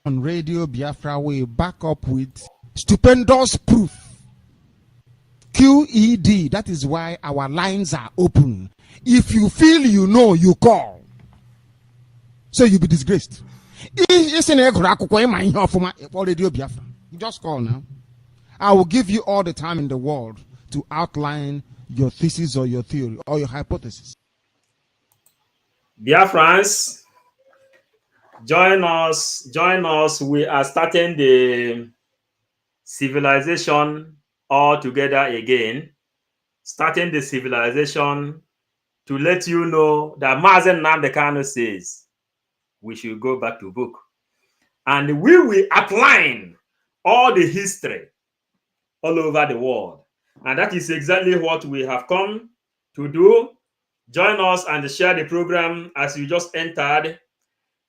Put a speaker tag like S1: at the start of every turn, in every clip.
S1: On Radio Biafra, we back up with stupendous proof. QED, that is why our lines are open. If you feel you know, you call. So you'll be disgraced. Radio Biafra. You just call now. I will give you all the time in the world to outline your thesis or your theory or your hypothesis.
S2: Biafrans, join us. We are starting the civilization all together again. Starting the civilization to let you know that Mazen Namdekano says we should go back to book. And we will outline all the history all over the world. And that is exactly what we have come to do. Join us and share the program as you just entered.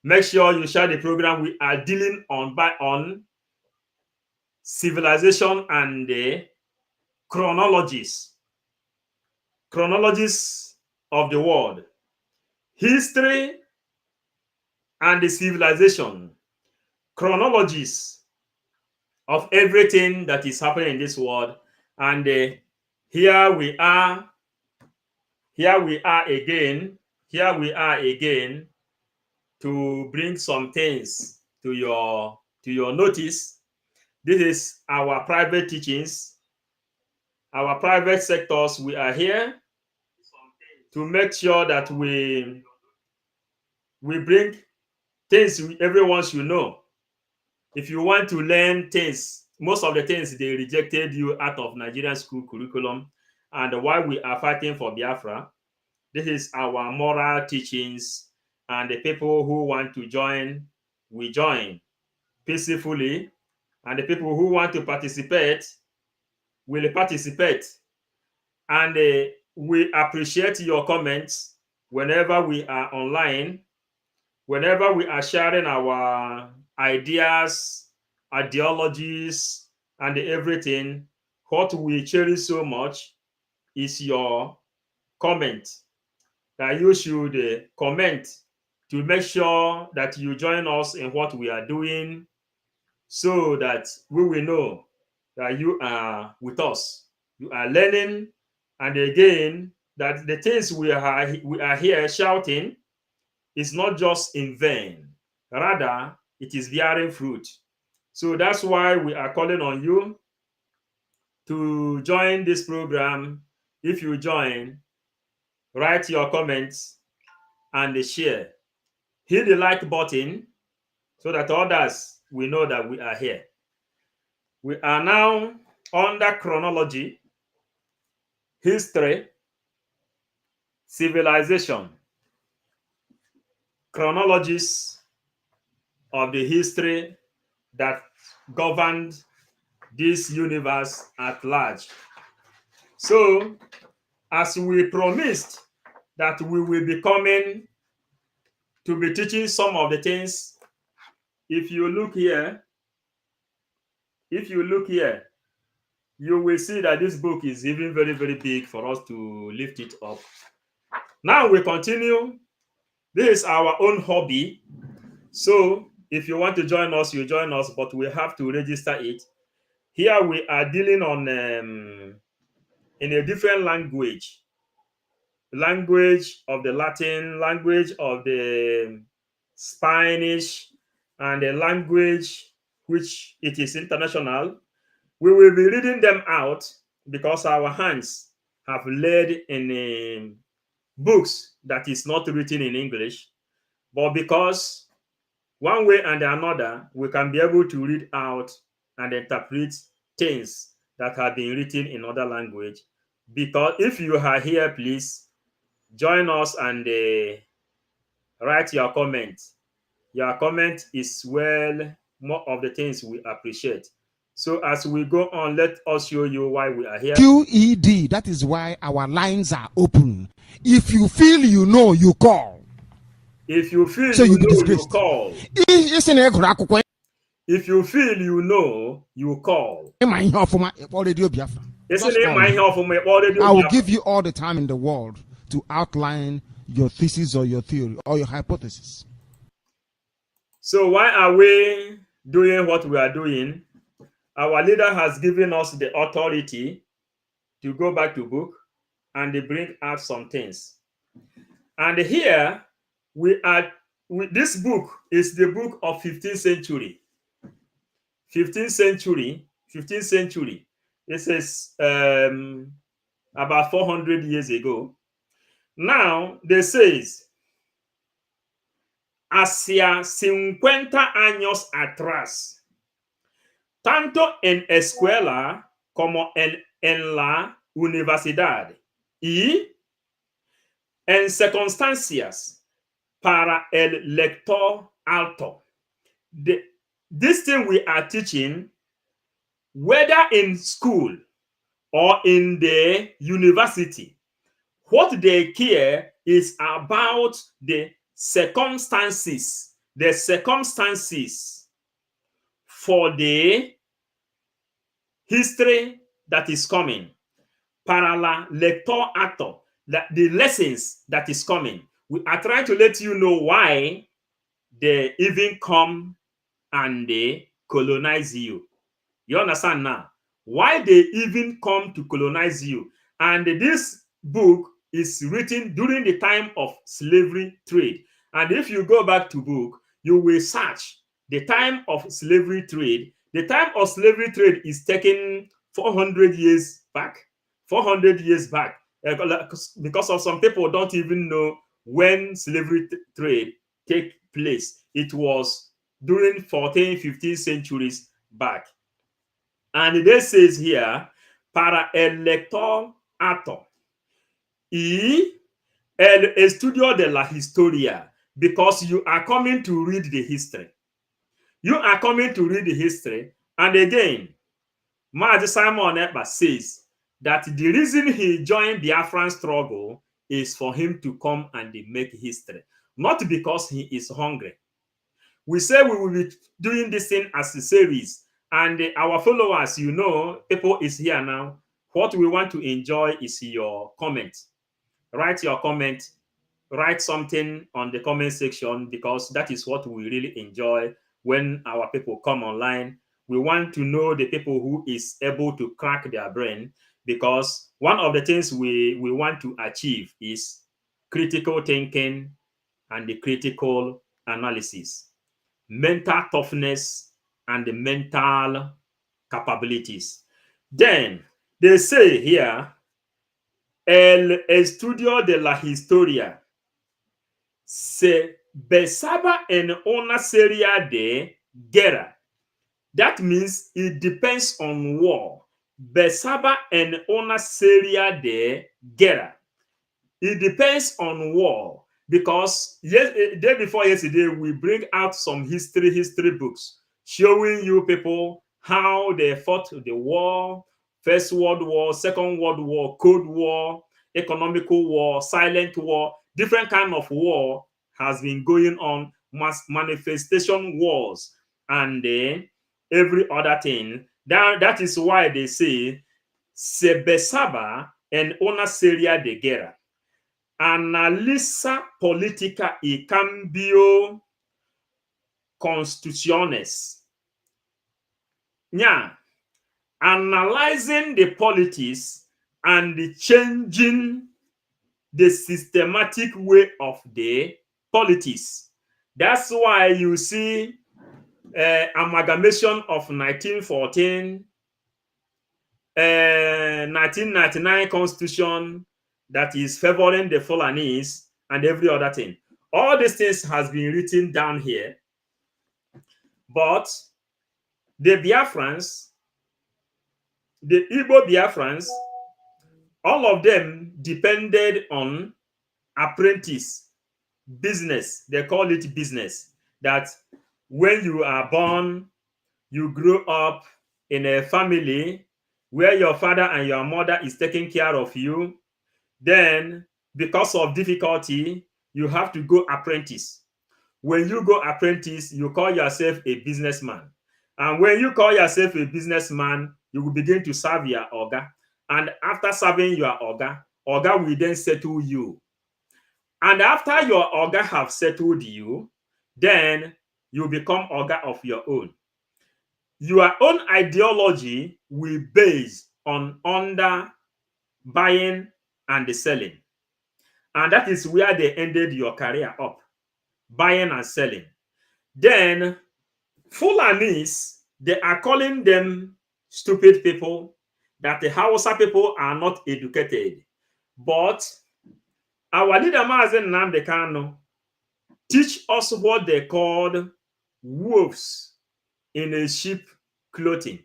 S2: Make sure you share the program. We are dealing on civilization and the chronologies of the world, history and the civilization, chronologies of everything that is happening in this world. And here we are again to bring some things to your notice. This is our private teachings, our private sectors. We are here to make sure that we bring things everyone should know. If you want to learn things, most of the things they rejected you out of Nigerian school curriculum, and why we are fighting for Biafra. This is our moral teachings, and the people who want to join, we join peacefully, and the people who want to participate will participate. And we appreciate your comments whenever we are online, whenever we are sharing our ideas, ideologies, and everything. What we cherish so much is your comment. That you should comment to make sure that you join us in what we are doing, so that we will know that you are with us. You are learning, and again, that the things we are here shouting is not just in vain. Rather, it is bearing fruit. So that's why we are calling on you to join this program. If you join, write your comments and share. Hit the like button so that others will know that we are here. We are now under chronology, history, civilization, chronologies of the history that governed this universe at large. So, as we promised that we will be coming to be teaching some of the things, if you look here, you will see that this book is even very, very big for us to lift it up. Now we continue. This is our own hobby. So if you want to join us, you join us, but we have to register it. Here we are dealing on in a different language of the Latin, language of the Spanish, and a language which it is international. We will be reading them out because our hands have led in books that is not written in English, but because one way and another we can be able to read out and interpret things that have been written in other language. Because if you are here, please join us and write your comment. Your comment is more of the things we appreciate. So as we go on, let us show you why we are here.
S1: QED, that is why our lines are open. If you feel you know, you call.
S2: If you feel
S1: so
S2: you know, you call. If you feel you know, you call.
S1: Radio Biafra. I will give you all the time in the world to outline your thesis or your theory or your hypothesis.
S2: So why are we doing what we are doing, our leader has given us the authority to go back to book and they bring out some things. And here this book is the book of 15th century. 15th century. This is about 400 years ago. Now, they says, hacia 50 años atrás, tanto en escuela como en la universidad y en circunstancias para el lector alto. This thing we are teaching, whether in school or in the university, what they care is about the circumstances for the history that is coming. Para la lector actor, the lessons that is coming. We are trying to let you know why they even come and they colonize you. You understand now? Why they even come to colonize you. And this book is written during the time of slavery trade. And if you go back to book, you will search the time of slavery trade. The time of slavery trade is taken 400 years back. 400 years back. Because of some people don't even know when slavery trade take place. It was during 14th, 15th centuries back. And this says here, para el lector actor y el estudio de la historia, because you are coming to read the history. You are coming to read the history. And again, Maji Simon Ekpa says that the reason he joined the Biafran struggle is for him to come and make history, not because he is hungry. We say we will be doing this thing as a series, and our followers, you know, people is here now. What we want to enjoy is your comment. Write your comment, write something on the comment section, because that is what we really enjoy when our people come online. We want to know the people who is able to crack their brain, because one of the things we want to achieve is critical thinking and the critical analysis, mental toughness, and the mental capabilities. Then they say here, el estudio de la historia se basaba en una serie de guerra. That means it depends on war. Basaba en una serie de guerra. It depends on war. Because day before yesterday, we bring out some history books showing you people how they fought the war, First World War, Second World War, Cold War, economical war, silent war, different kind of war has been going on, manifestation wars, and every other thing. That is why they say, se besaba en una serie de guerra. Analiza política y cambio constituciones. Yeah. Analyzing the politics and the changing the systematic way of the politics. That's why you see amalgamation of 1914, 1999 constitution that is favoring the Fulanese and every other thing. All these things has been written down here. But the Biafrans, the Igbo Biafrans, all of them depended on apprentice business. They call it business. That when you are born, you grow up in a family where your father and your mother is taking care of you. Then, because of difficulty, you have to go apprentice. When you go apprentice, you call yourself a businessman. And when you call yourself a businessman, you will begin to serve your Oga. And after serving your Oga, Oga will then settle you. And after your Oga have settled you, then you become Oga of your own. your own ideology will base on under buying and the selling. And that is where they ended your career up, buying and selling. Then Fulanis, they are calling them stupid people, that the Hausa people are not educated. But our leader Mazen Nnamdi Kanu teach us what they called wolves in a sheep clothing.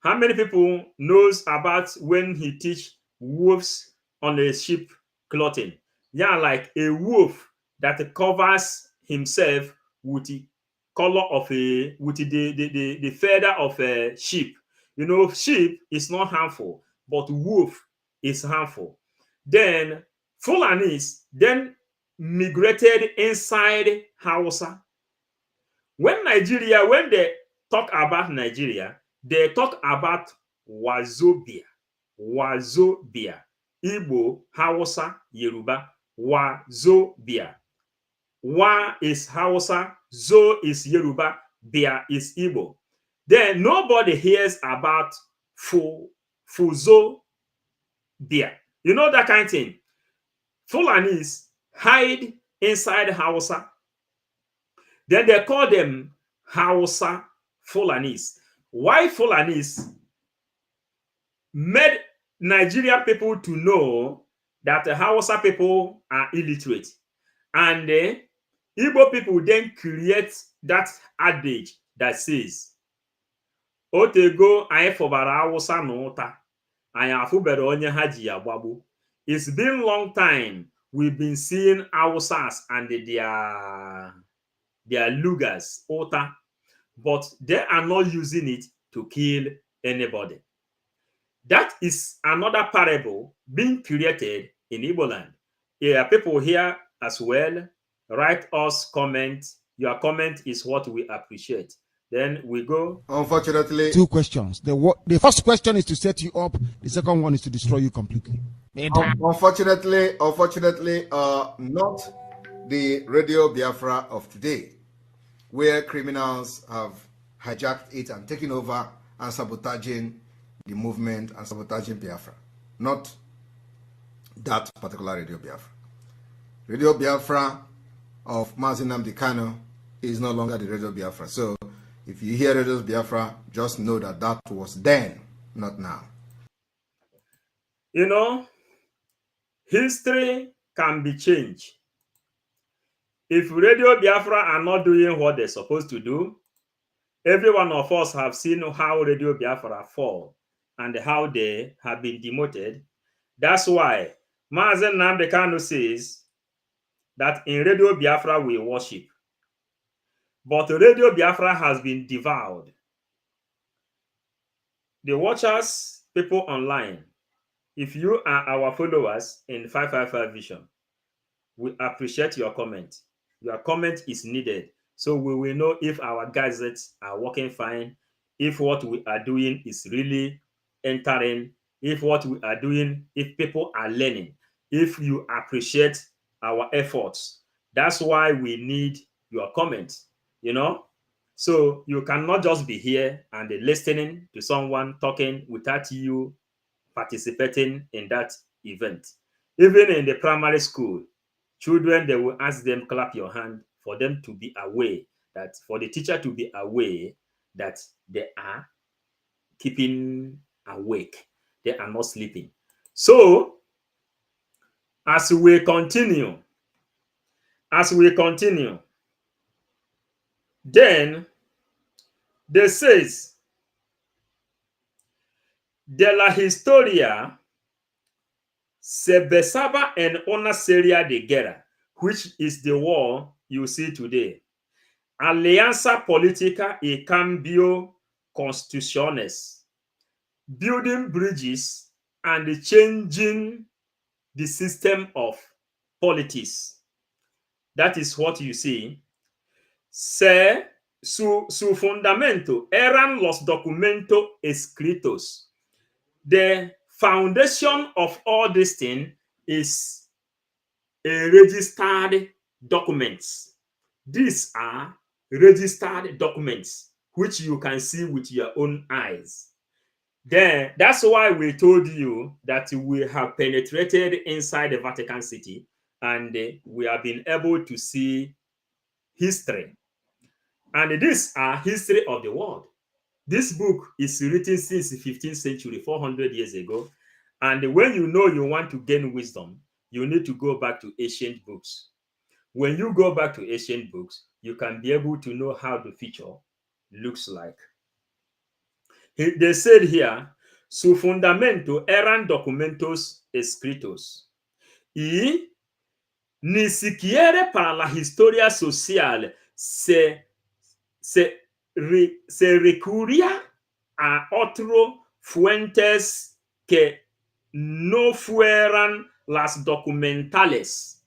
S2: How many people knows about when he teach wolves on a sheep clothing? Yeah, like a wolf that covers himself with the color of with the feather of a sheep. You know, sheep is not harmful, but wolf is harmful. Then Fulanis then migrated inside Hausa. When they talk about Nigeria, they talk about Wazobia, Wazobia, Igbo, Hausa, Yoruba, Wazobia. Wa is Hausa, Zo is Yoruba, Bia is Igbo. Then nobody hears about Fuzo Bia. You know that kind of thing. Fulanis hide inside Hausa. Then they call them Hausa Fulanis. Why Fulanis made Nigerian people to know that the Hausa people are illiterate. And the Igbo people then create that adage that says, Otego anyị fọbara Hausa n'ụta, anyị afụbere onye ha ji ya gbagbo. It's been long time we've been seeing Hausas and their lugas, Ota, but they are not using it to kill anybody. That is another parable being created in Igbo land. Yeah, people here as well, write us comment. Your comment is what we appreciate. Then we go.
S3: Unfortunately,
S1: two questions. The first question is to set you up. The second one is to destroy you completely.
S3: unfortunately, not the Radio Biafra of today, where criminals have hijacked it and taken over and sabotaging the movement and sabotaging Biafra. Not that particular Radio Biafra. Radio Biafra of Mazi Nnamdi Kanu is no longer the Radio Biafra. So if you hear Radio Biafra, just know that that was then, not now.
S2: You know, history can be changed. If Radio Biafra are not doing what they're supposed to do, every one of us have seen how Radio Biafra fall and how they have been demoted. That's why Mazen Nnamdi Kanu says that in Radio Biafra we worship. But Radio Biafra has been devoured. The watchers, people online, if you are our followers in 555 Vision, we appreciate your comment. Your comment is needed, so we will know if our gadgets are working fine, if what we are doing is really entering, if what we are doing, if people are learning, if you appreciate our efforts. That's why we need your comments, you know? So you cannot just be here and listening to someone talking without you participating in that event. Even in the primary school, children, they will ask them, clap your hand, for them to be aware, that for the teacher to be aware that they are keeping awake, they are not sleeping. So as we continue, then they says, de la historia se besaba en una serie de guerra, which is the war you see today. Alianza política y cambio constituciones, building bridges and changing the system of politics. That is what you see. Su fundamento eran los documentos escritos. The foundation of all this thing is a registered documents. These are registered documents. which you can see with your own eyes. Then that's why we told you that we have penetrated inside the Vatican City and we have been able to see history. And these are history of the world. This book is written since the 15th century, 400 years ago. And when you know you want to gain wisdom, you need to go back to ancient books. When you go back to ancient books, you can be able to know how the future looks like. They said here, su fundamento eran documentos escritos y ni siquiera para la historia social se recurría a otras fuentes que no fueran las documentales.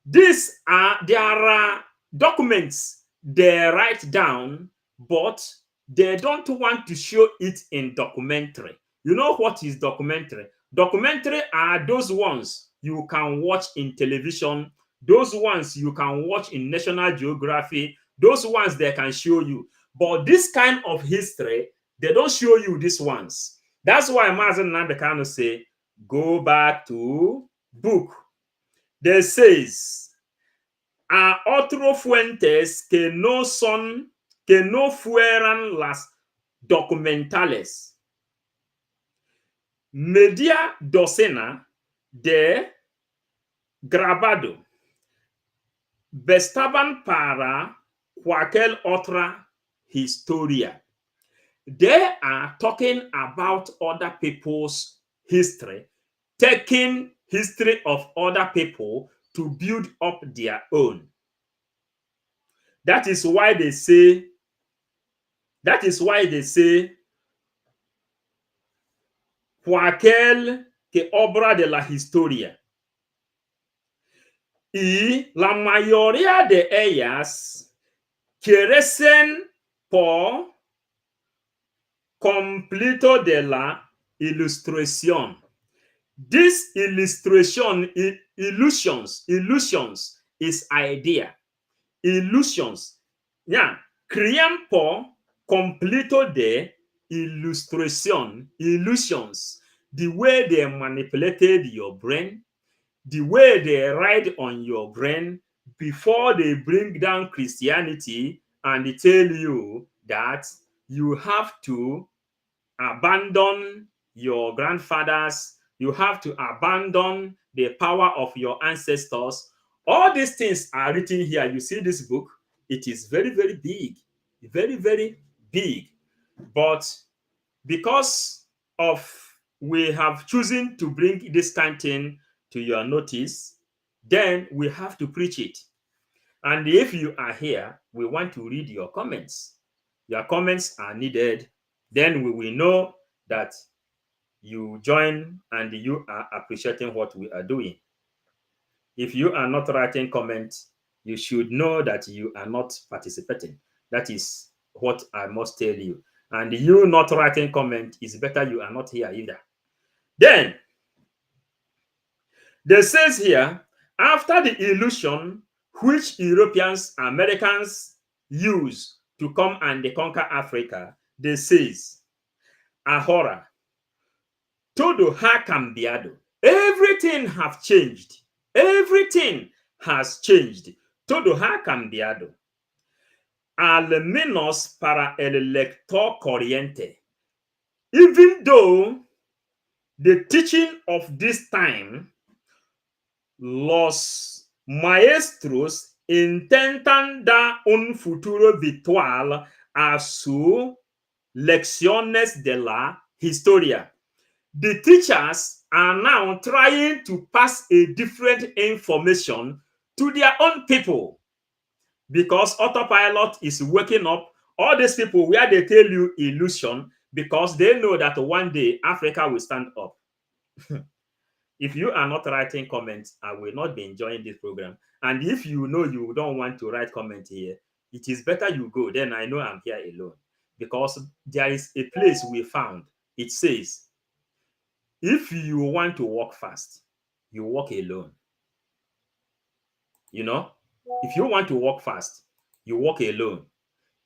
S2: There are documents they write down, but they don't want to show it in documentary. You know what is documentary? Documentary are those ones you can watch in television, those ones you can watch in National Geography, those ones they can show you. But this kind of history, they don't show you these ones. That's why Mazen Nandekano say, go back to book. They says, a otras fuentes que no fueran las documentales. Media docena de grabado bastaban para cualquier otra historia. They are talking about other people's history, taking history of other people to build up their own. That is why they say cualquier que obra de la historia. Y la mayoría de ellas carecen por completo de la ilustración. This illustration, illusions is idea. Illusions. Yeah. Crean por completo de illustration, illusions. The way they manipulated your brain, the way they ride on your brain before they bring down Christianity and they tell you that you have to abandon your grandfathers, you have to abandon the power of your ancestors. All these things are written here. You see this book, it is very, very big, very, very big. But because of we have chosen to bring this kind of thing to your notice, then we have to preach it. And if you are here, we want to read your comments. Your comments are needed. Then we will know that you join and you are appreciating what we are doing. If you are not writing comments, you should know that you are not participating. That is what I must tell you. And you not writing comment is better you are not here either. Then, there says here, after the illusion which Europeans, Americans use to come and conquer Africa, they says, ahora, todo ha cambiado. Everything have changed. Everything has changed. Todo ha cambiado. Al menos para el lector corriente. Even though the teaching of this time, los maestros intentan dar un futuro virtual a sus lecciones de la historia. The teachers are now trying to pass a different information to their own people because autopilot is waking up all these people where they tell you illusion because they know that one day Africa will stand up. If you are not writing comments, I will not be enjoying this program. And if you know you don't want to write comment here, it is better you go. Then I know I'm here alone. Because there is a place we found. It says, if you want to walk fast, you walk alone. You know? If you want to walk fast, you walk alone.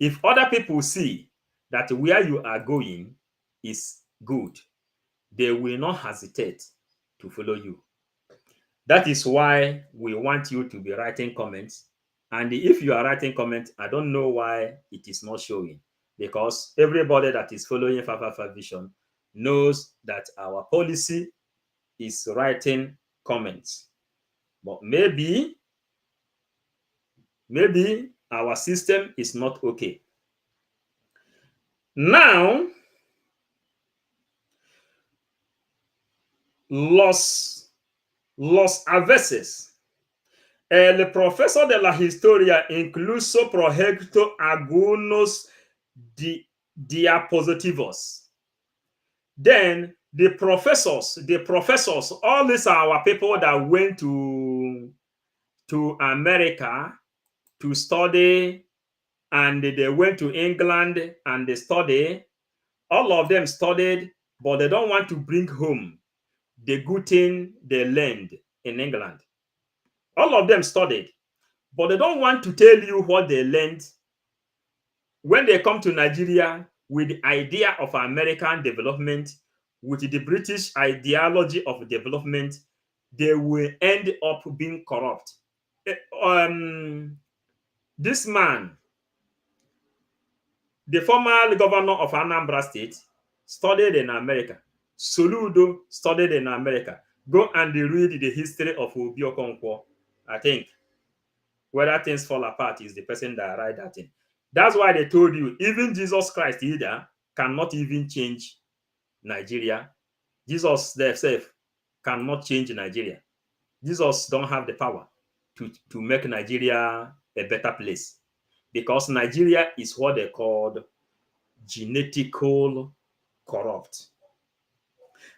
S2: If other people see that where you are going is good, they will not hesitate to follow you. That is why we want you to be writing comments. And if you are writing comments, I don't know why it is not showing, because everybody that is following 555 Vision knows that our policy is writing comments. But maybe our system is not okay. Now, los a veces el profesor de la historia incluso proyectó algunos diapositivos. Then the professors, all these are our people that went to America to study, and they went to England and they studied. All of them studied, but they don't want to bring home the good thing they learned in England. All of them studied, but they don't want to tell you what they learned when they come to Nigeria with the idea of American development, with the British ideology of development. They will end up being corrupt. This man, the former governor of Anambra State, studied in America. Soludo studied in America. Go and read the history of Obi Okonkwo. I think Whether Things Fall Apart is the person that write that in. That's why they told you, even Jesus Christ either cannot even change Nigeria. Jesus themselves cannot change Nigeria. Jesus don't have the power to make Nigeria a better place, because Nigeria is what they called genetical corrupt.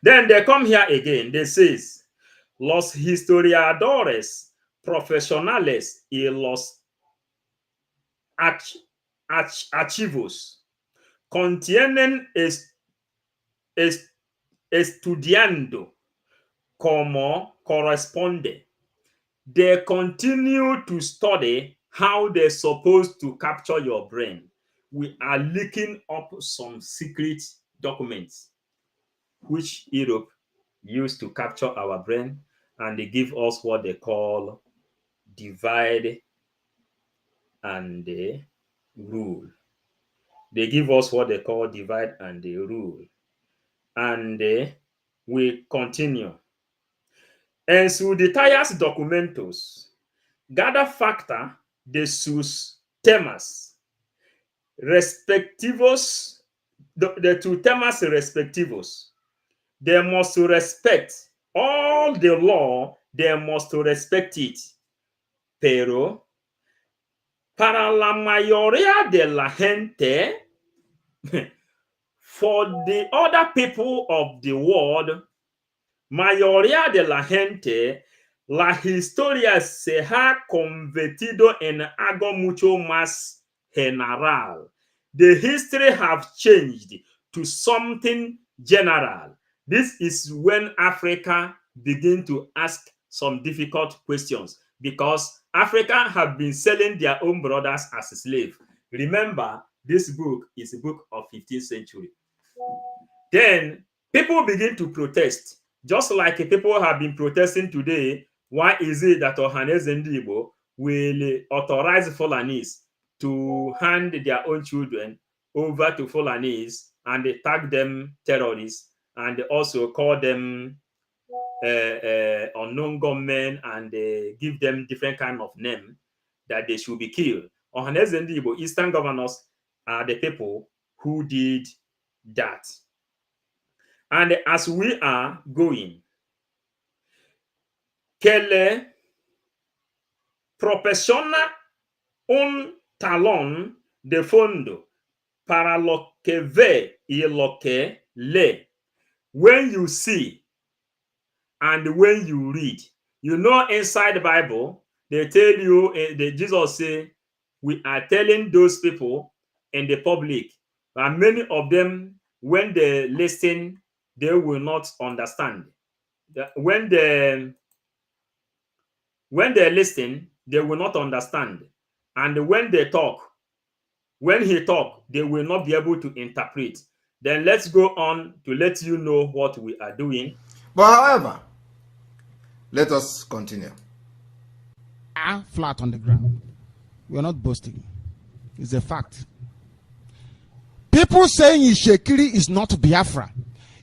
S2: Then they come here again. They says, los historiadores profesionales y los archivos contienen estudiando como corresponde. They continue to study how they're supposed to capture your brain. We are leaking up some secret documents which Europe used to capture our brain, and they give us what they call divide and rule. They give us what they call divide and rule. And we continue. En sus detalles documentos, cada facta de sus temas respectivos, the two temas respectivos, they must respect all the law, they must respect it. Pero para la mayoría de la gente, for the other people of the world, mayoría de la gente, la historia se ha convertido en algo mucho más general. The history have changed to something general. This is when Africa begin to ask some difficult questions, because Africa have been selling their own brothers as slaves. Remember, this book is a book of 15th century. Then people begin to protest, just like people have been protesting today. Why is it that Ohaneze Ndigbo will authorize Fulanese to hand their own children over to Fulanese and they tag them terrorists and also call them unknown gunmen and give them different kind of name that they should be killed? Ohaneze Ndigbo, Eastern governors, are the people who did that. And as we are going, que le proporciona un talón de fondo para lo que ve y lo que lee. When you see and when you read, you know, inside the Bible, they tell you, Jesus say, we are telling those people in the public, and many of them, when they listen, they will not understand. When they listen, they will not understand. And when they talk, When he talk, they will not be able to interpret. Then let's go on to let you know what we are doing.
S3: But however, let us continue.
S1: Flat on the ground. We are not boasting. It's a fact. People saying Ishekiri is not Biafra.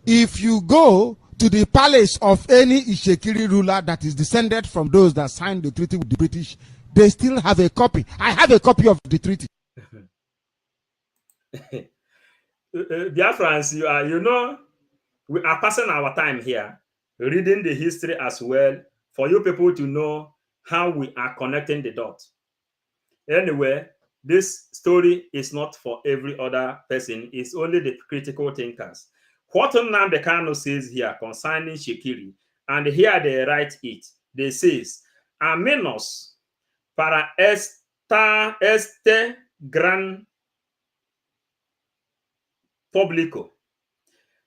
S1: If you go to the palace of any Ishekiri ruler that is descended from those that signed the treaty with the British, they still have a copy. I have a copy of the treaty.
S2: Biafrans, we are passing our time here reading the history as well for you people to know how we are connecting the dots. Anyway, this story is not for every other person. It's only the critical thinkers. What Nnamdi Kanu says here concerning Shekiri, and here they write it. They says, a menos para este gran público.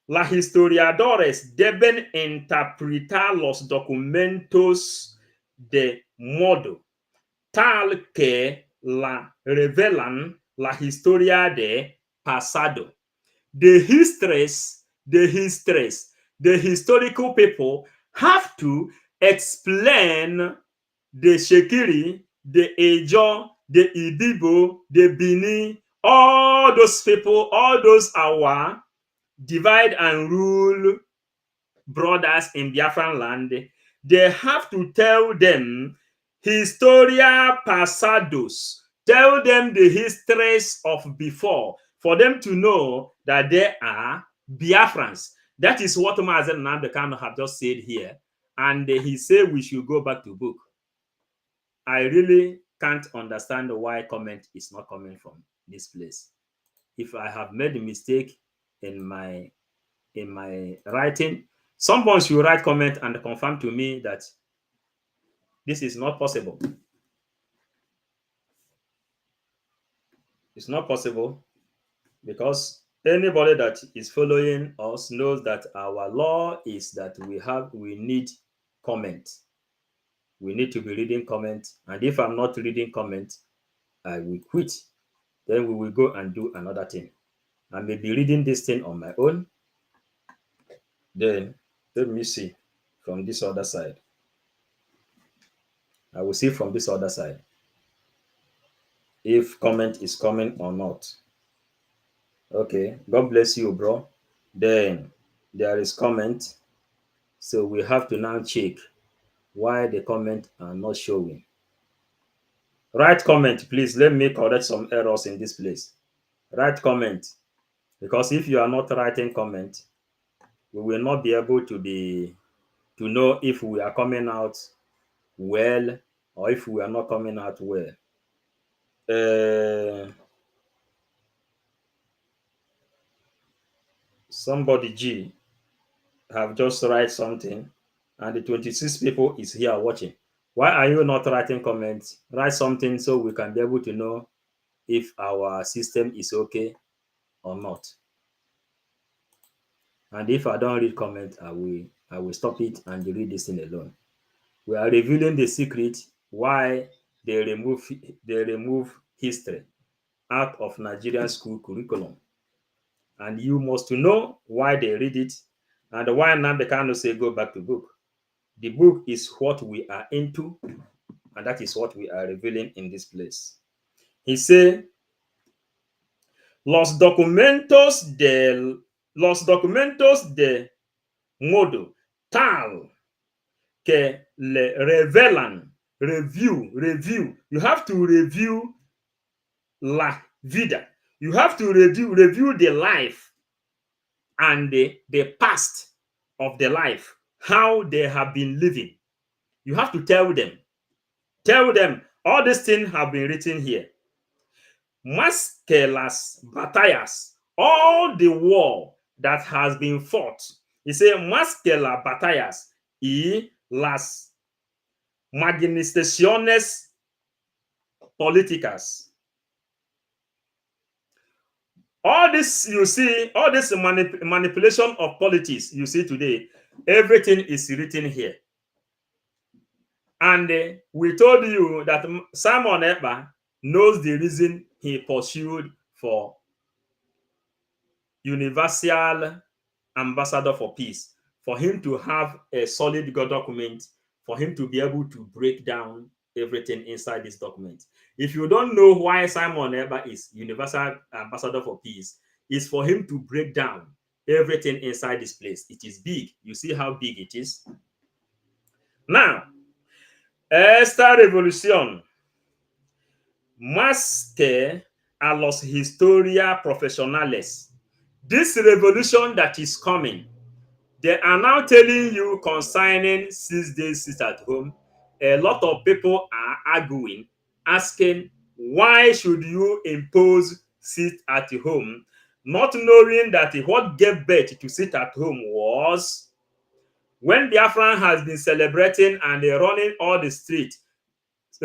S2: Los historiadores deben interpretar los documentos de modo tal que la revelan la historia de pasado. The historical people have to explain the Shekiri, the Ejo, the Ibibo, the Bini, all those people, all those our divide and rule brothers in Biafran land. They have to tell them historia pasados, tell them the histories of before, for them to know that they are Biafrans. That is what Mazen Nnamdi Kanu have just said here. And he said we should go back to book. I really can't understand why comment is not coming from this place. If I have made a mistake in my writing, someone should write comment and confirm to me that this is not possible. It's not possible because anybody that is following us knows that our law is that we need comment. We need to be reading comment, and if I'm not reading comment, I will quit. Then we will go and do another thing. I may be reading this thing on my own. Then let me see from this other side. I will see from this other side if comment is coming or not. Okay, God bless you, bro. Then there is comment. So we have to now check why the comment are not showing. Write comment, please. Let me correct some errors in this place. Write comment, because if you are not writing comment, we will not be able to know if we are coming out well or if we are not coming out well. Somebody G have just write something, and the 26 people is here watching. Why are you not writing comments? Write something so we can be able to know if our system is okay or not. And if I don't read comment, I will stop it and read this thing alone. We are revealing the secret why they remove history out of Nigerian school curriculum. And you must know why they read it and why Nnamdi Kanu say go back to book. The book is what we are into, and that is what we are revealing in this place. He said, los documentos de modo tal que le revelan, review. You have to review la vida. You have to review the life and the past of the life, how they have been living. You have to tell them all these things have been written here. Más que las batallas, all the war that has been fought. He said, más que las batallas y las manifestaciones políticas. All this you see, all this manipulation of politics you see today, everything is written here. And we told you that Simon Ekpa knows the reason he pursued for universal ambassador for peace, for him to have a solid document, for him to be able to break down everything inside this document. If you don't know why Simon Eber is universal ambassador for peace, it's for him to break down everything inside this place. It is big. You see how big it is. Now, esta revolución más que a los historia profesionales. This revolution that is coming, they are now telling you concerning 6 days sit at home. A lot of people are arguing, asking, why should you impose sit at home, not knowing that what gave birth to sit at home was when Biafran has been celebrating and they're running all the street,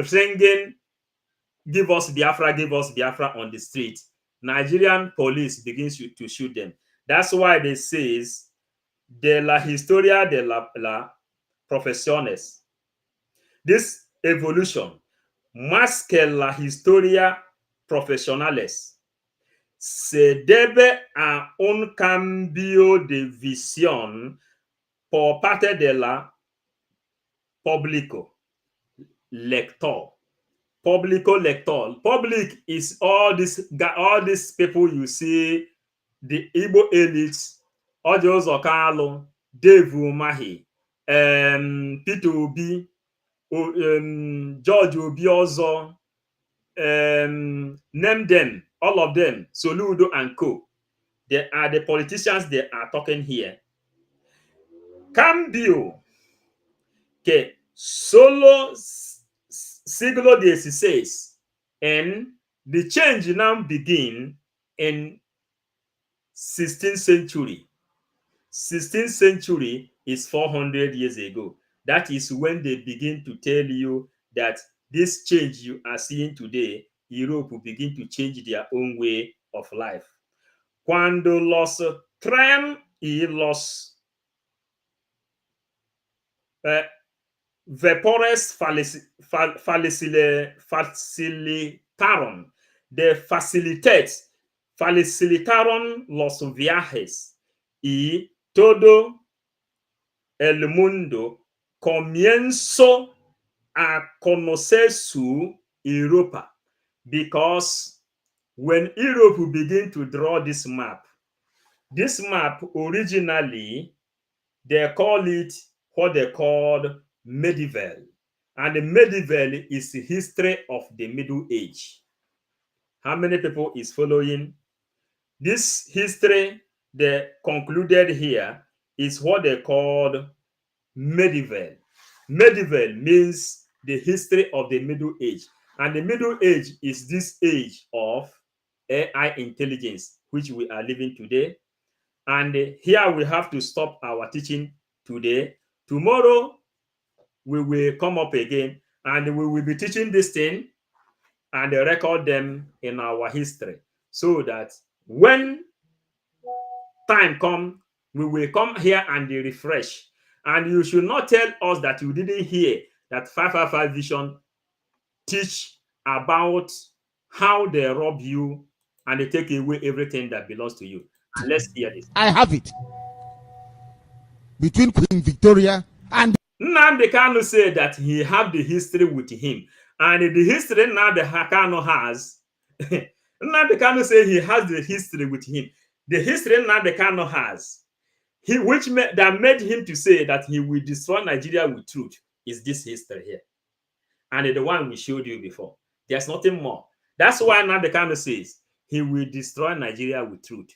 S2: singing, give us Biafra on the street. Nigerian police begins to shoot them. That's why they says, de la historia de la profesiones. This evolution, más que la historia profesionales, se debe a un cambio de visión por parte de la público lector. Publico lector. Public is all these people you see, the Igbo elites, Ojos Okalo, Dave Umahi, Peter Obi, George Obi Ozo, name them, all of them, Soludo and co. They are the politicians they are talking here. Cambio que solo siglo XVI, and the change now begin in 16th century. 16th century is 400 years ago. That is when they begin to tell you that this change you are seeing today, Europe will begin to change their own way of life. Cuando los traen y los vapores facilitaron, facilitaron los viajes y todo el mundo comienzo a conocer su Europa. Because when Europe began to draw this map originally, they call it what they called medieval. And the medieval is the history of the Middle Age. How many people is following? This history they concluded here is what they called medieval. Medieval means the history of the Middle Age. And the Middle Age is this age of AI intelligence, which we are living today. And here we have to stop our teaching today. Tomorrow, we will come up again and we will be teaching this thing and record them in our history so that when time comes, we will come here and refresh. And you should not tell us that you didn't hear that 555 Vision teach about how they rob you and they take away everything that belongs to you. And let's hear this.
S1: I have it. Between Queen Victoria and
S2: Nnamdi Kanu said that he have the history with him. And the history Nnamdi Kanu has, Nnamdi Kanu said he has the history with him. The history Nnamdi Kanu has, that made him to say that he will destroy Nigeria with truth, is this history here. And the one we showed you before. There's nothing more. That's why Nnamdi Kanu says he will destroy Nigeria with truth.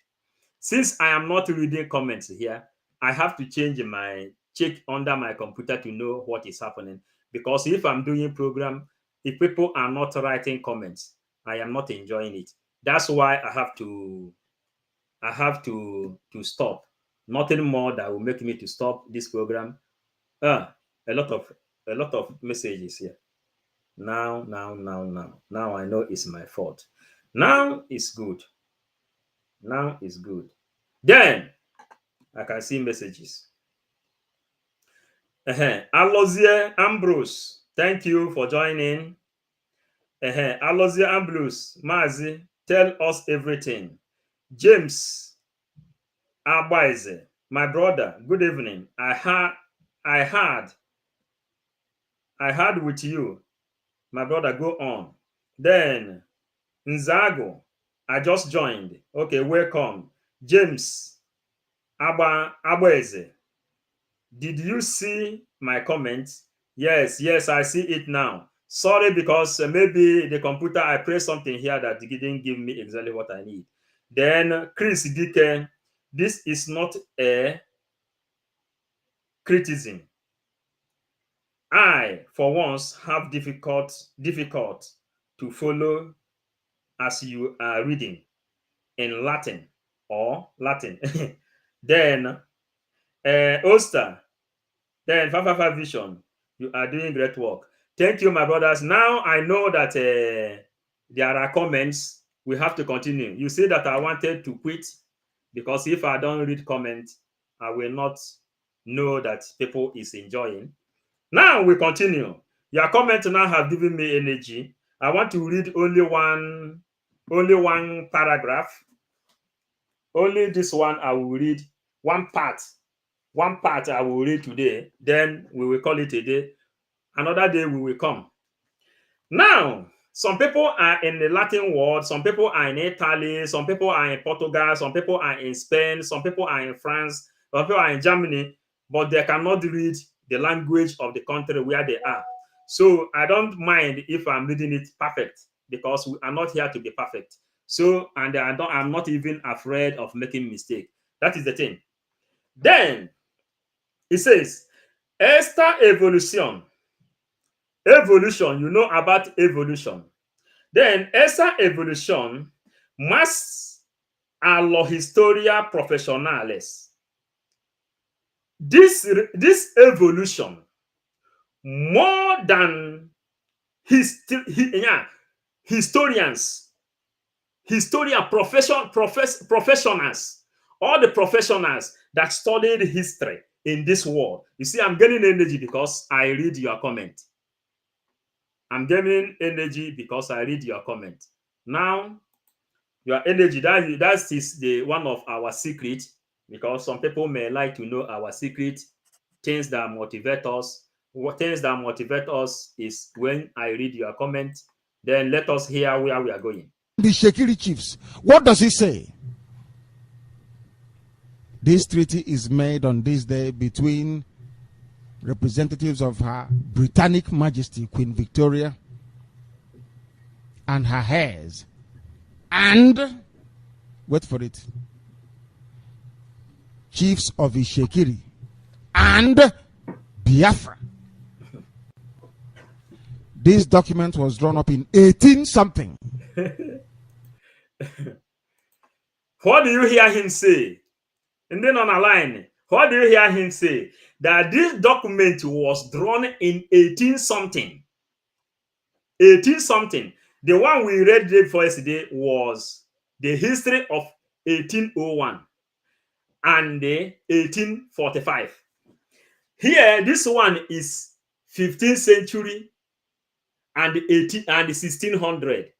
S2: Since I am not reading comments here, I have to check under my computer to know what is happening. Because if I'm doing program, if people are not writing comments, I am not enjoying it. That's why I have to stop. Nothing more that will make me to stop this program. A lot of messages here. Now I know it's my fault. Now it's good. Then I can see messages. Alozie Ambrose, thank you for joining. Alozie Ambrose, Mazi, Tell us everything. James Abaize, my brother, good evening. I had with you. My brother, go on. Then Nzago, I just joined. Okay, welcome. James Abaize, did you see my comments? Yes, I see it now. Sorry, because maybe the computer, I pressed something here that didn't give me exactly what I need. Then Chris Dike, this is not a criticism. I, for once, have difficult to follow as you are reading in Latin or Latin. Then Oster, then 555 Vision, you are doing great work. Thank you, my brothers. Now I know that there are comments. We have to continue. You say that I wanted to quit because if I don't read comments, I will not know that people is enjoying. Now we continue. Your comments now have given me energy. I want to read only one paragraph. Only this one I will read. One part I will read today. Then we will call it a day. Another day we will come. Now, some people are in the Latin world, some people are in Italy, some people are in Portugal, some people are in Spain, some people are in France, some people are in Germany, but they cannot read the language of the country where they are. So I don't mind if I'm reading it perfect, because we are not here to be perfect. So, and I'm not even afraid of making mistake. That is the thing. Then it says, esta evolution, you know about evolution. Then esa evolution más a los historia profesionales. This evolution, more than historians, professionals, all the professionals that studied history in this world. You see, I'm getting energy because I read your comment. I'm getting energy because I read your comment. Now, your energy, that is the one of our secret, because some people may like to know our secret, things that motivate us. Things that motivate us is when I read your comment. Then let us hear where we are going.
S1: The Shekiri chiefs, what does he say? This treaty is made on this day between representatives of Her Britannic Majesty Queen Victoria and her heirs, and wait for it, chiefs of Ishekiri and Biafra. This document was drawn up in 18 something.
S2: What do you hear him say? And then on a line, what do you hear him say? That this document was drawn in 18 something. 18 something. The one we read for yesterday was the history of 1801 and the 1845. Here, this one is 15th century and the 1600.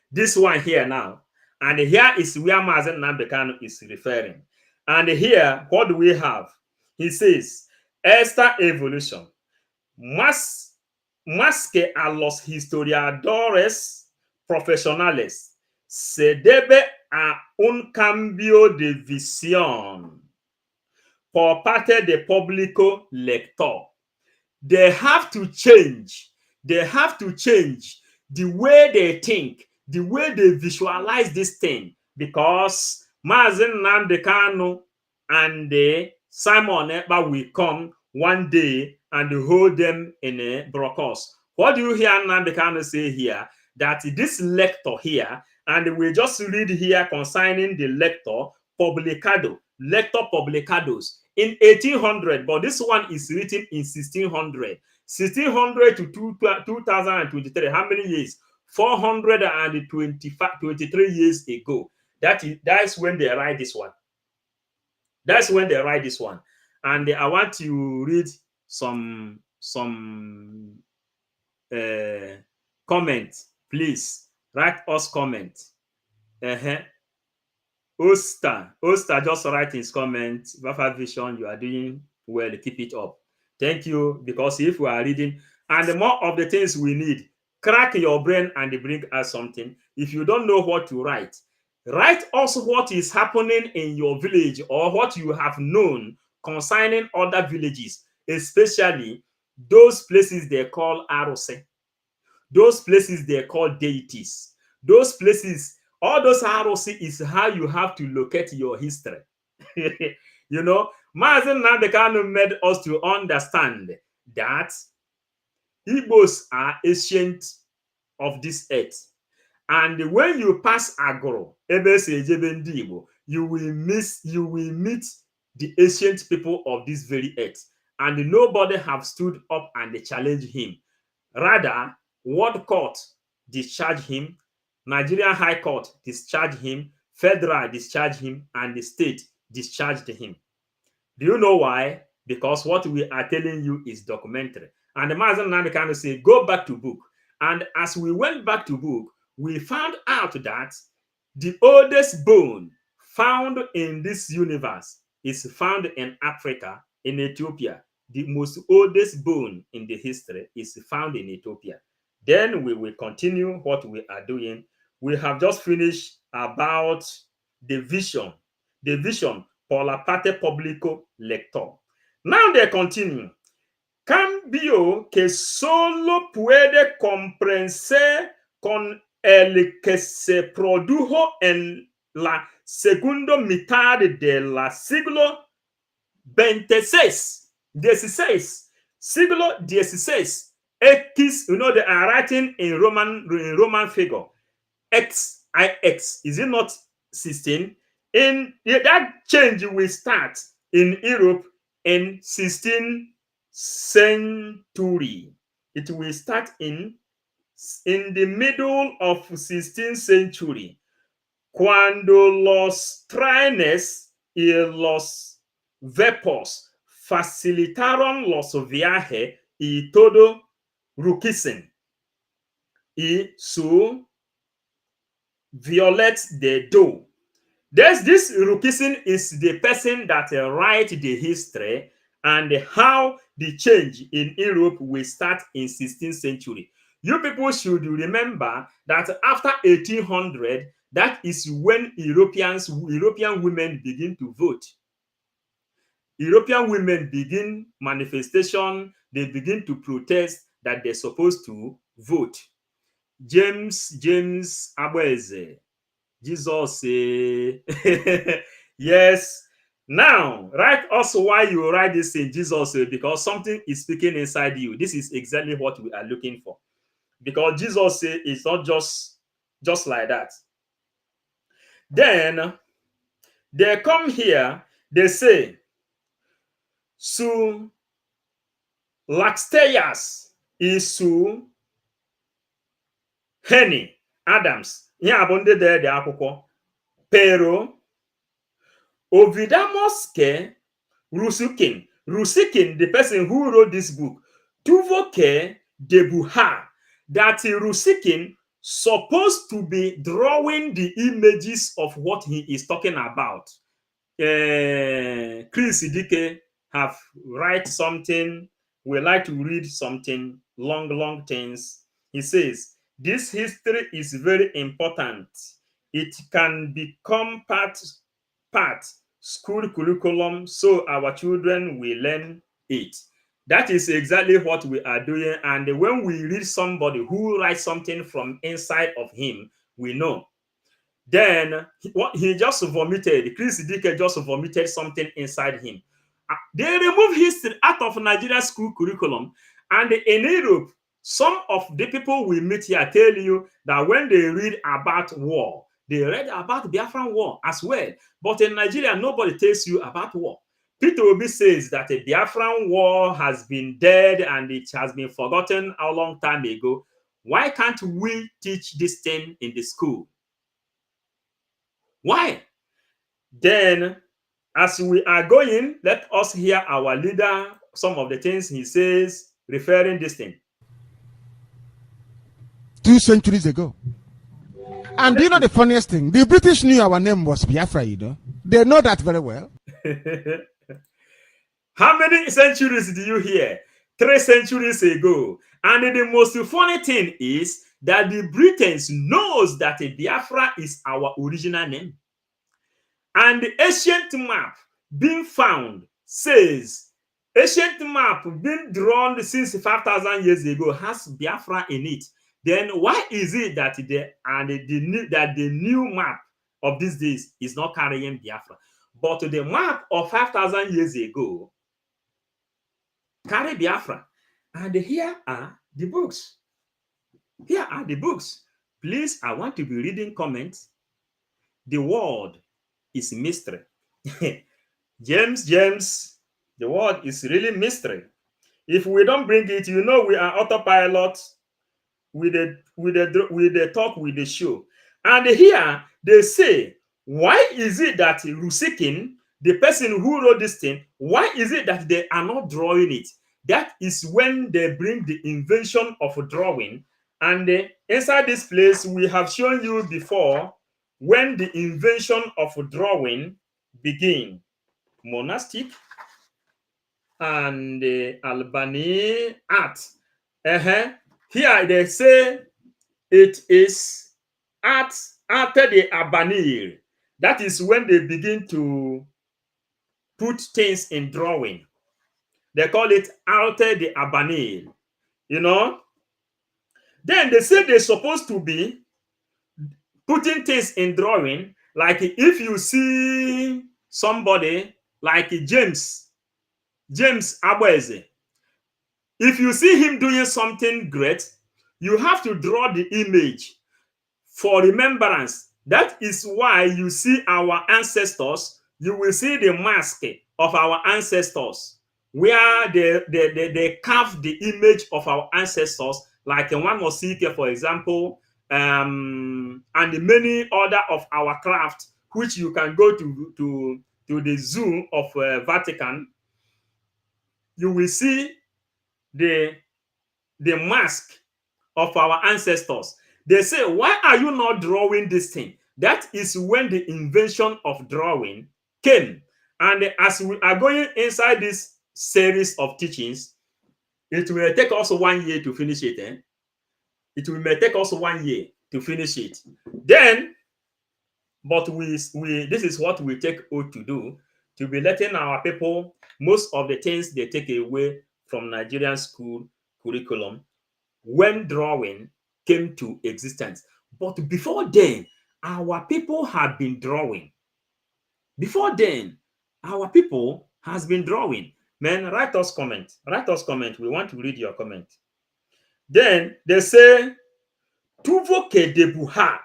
S2: This one here now. And here is where Mazen Nambekano is referring. And here, what do we have? He says, esta evolution más que a los historiadores profesionales se debe a un cambio de visión por parte del público lector. They have to change. They have to change the way they think, the way they visualize this thing, because Mazen Nnamdi Kanu and Simon Ekpa will come one day and hold them in a broadcast. What do you hear Nnamdi Kanu say here? That this lector here, and we just read here concerning the lector publicados in 1800, but this one is written in 1600. 1600 to 2023, how many years? 423 years ago. That's when they write this one. That's when they write this one. And I want to read some comment. Please write us comment. Oster just write his comment. Biafra Vision, you are doing well. Keep it up. Thank you. Because if we are reading, and the more of the things we need, crack your brain and bring us something. If you don't know what to write, write also what is happening in your village or what you have known concerning other villages, especially those places they call Arose, those places they call deities, those places. All those ROC is how you have to locate your history. You know, Mazen Nandekano made us to understand that Igbos are ancient of this earth. And when you pass Agoro, you will meet the ancient people of this very earth. And nobody have stood up and challenged him. Rather, World Court discharged him, Nigerian High Court discharged him, Federal discharged him, and the state discharged him. Do you know why? Because what we are telling you is documentary. And the Mazen Nandekano say, go back to book. And as we went back to book, we found out that the oldest bone found in this universe is found in Africa, in Ethiopia. The most oldest bone in the history is found in Ethiopia. Then we will continue what we are doing. We have just finished about the vision por la parte público lector. Now they continue. Cambio que solo puede comprenderse con el que se produjo en la segunda mitad del siglo XVI. Siglo XVI. X, you know, they are writing in Roman figure. XIX, is it not 16? In that change will start in Europe in 16th century. It will start in the middle of 16th century. Cuando los trenes y los vapors facilitaron los viajes y todo Rukisin y su Violet de Do. This Rukisin is the person that write the history and how the change in Europe will start in 16th century. You people should remember that after 1800, that is when European women begin to vote. European women begin manifestation, they begin to protest that they're supposed to vote. James Abweze, Jesus, yes. Now, write also why you write this in Jesus, because something is speaking inside you. This is exactly what we are looking for. Because Jesus is not just like that. Then, they come here, they say, su Laxteyas is su Henny Adams. Here abonde there the akwụkwọ. Pero Ovidamos que Rusikin, the person who wrote this book, tuvo que debujar that Rusikin supposed to be drawing the images of what he is talking about. Chris Dike have write something. We like to read something long things. He says, this history is very important. It can become part school curriculum, so our children will learn it. That is exactly what we are doing. And when we read somebody who writes something from inside of him, we know. Then he just vomited. Chris Dike just vomited something inside him. They remove history out of Nigeria school curriculum. And in Europe, some of the people we meet here tell you that when they read about war, they read about the Biafran war as well. But in Nigeria, nobody tells you about war. Peter Obi says that the Biafran war has been dead and it has been forgotten a long time ago. Why can't we teach this thing in the school? Why? Then, as we are going, let us hear our leader, some of the things he says, referring this thing.
S1: 2 centuries ago. And do you know the funniest thing? The British knew our name was Biafra, you know. They know that very well.
S2: How many centuries do you hear? 3 centuries ago. And the most funny thing is that the Britons knows that Biafra is our original name. And the ancient map being found says, ancient map being drawn since 5,000 years ago has Biafra in it. Then why is it that the new map of these days is not carrying Biafra? But the map of 5,000 years ago carry Biafra. And here are the books. Here are the books. Please, I want to be reading comments. The word is mystery. James, the word is really mystery. If we don't bring it, you know we are autopilot with the talk with the show. And here they say, why is it that Rusikin, the person who wrote this thing, why is it that they are not drawing it? That is when they bring the invention of drawing. And inside this place, we have shown you before when the invention of drawing began. Monastic and Albany art. Here they say it is art after the Albanese. That is when they begin to put things in drawing. They call it alter the Albanese. You know? Then they say they're supposed to be putting things in drawing. Like if you see somebody like James Abweze, if you see him doing something great, you have to draw the image for remembrance. That is why you see our ancestors, you will see the mask of our ancestors, where they carve the image of our ancestors, like one Mosike, for example, and many other of our craft, which you can go to the zoo of Vatican. You will see the mask of our ancestors. They say, why are you not drawing this thing? That is when the invention of drawing came. And as we are going inside this series of teachings, it will take us 1 year to finish it. It may take us 1 year to finish it. Then, but this is what we take oath to do, to be letting our people, most of the things they take away from Nigerian school curriculum when drawing came to existence. But before then, our people have been drawing. Before then, our people has been drawing. Man, write us comment. Write us comment. We want to read your comment. Then they say, tuvoke debuha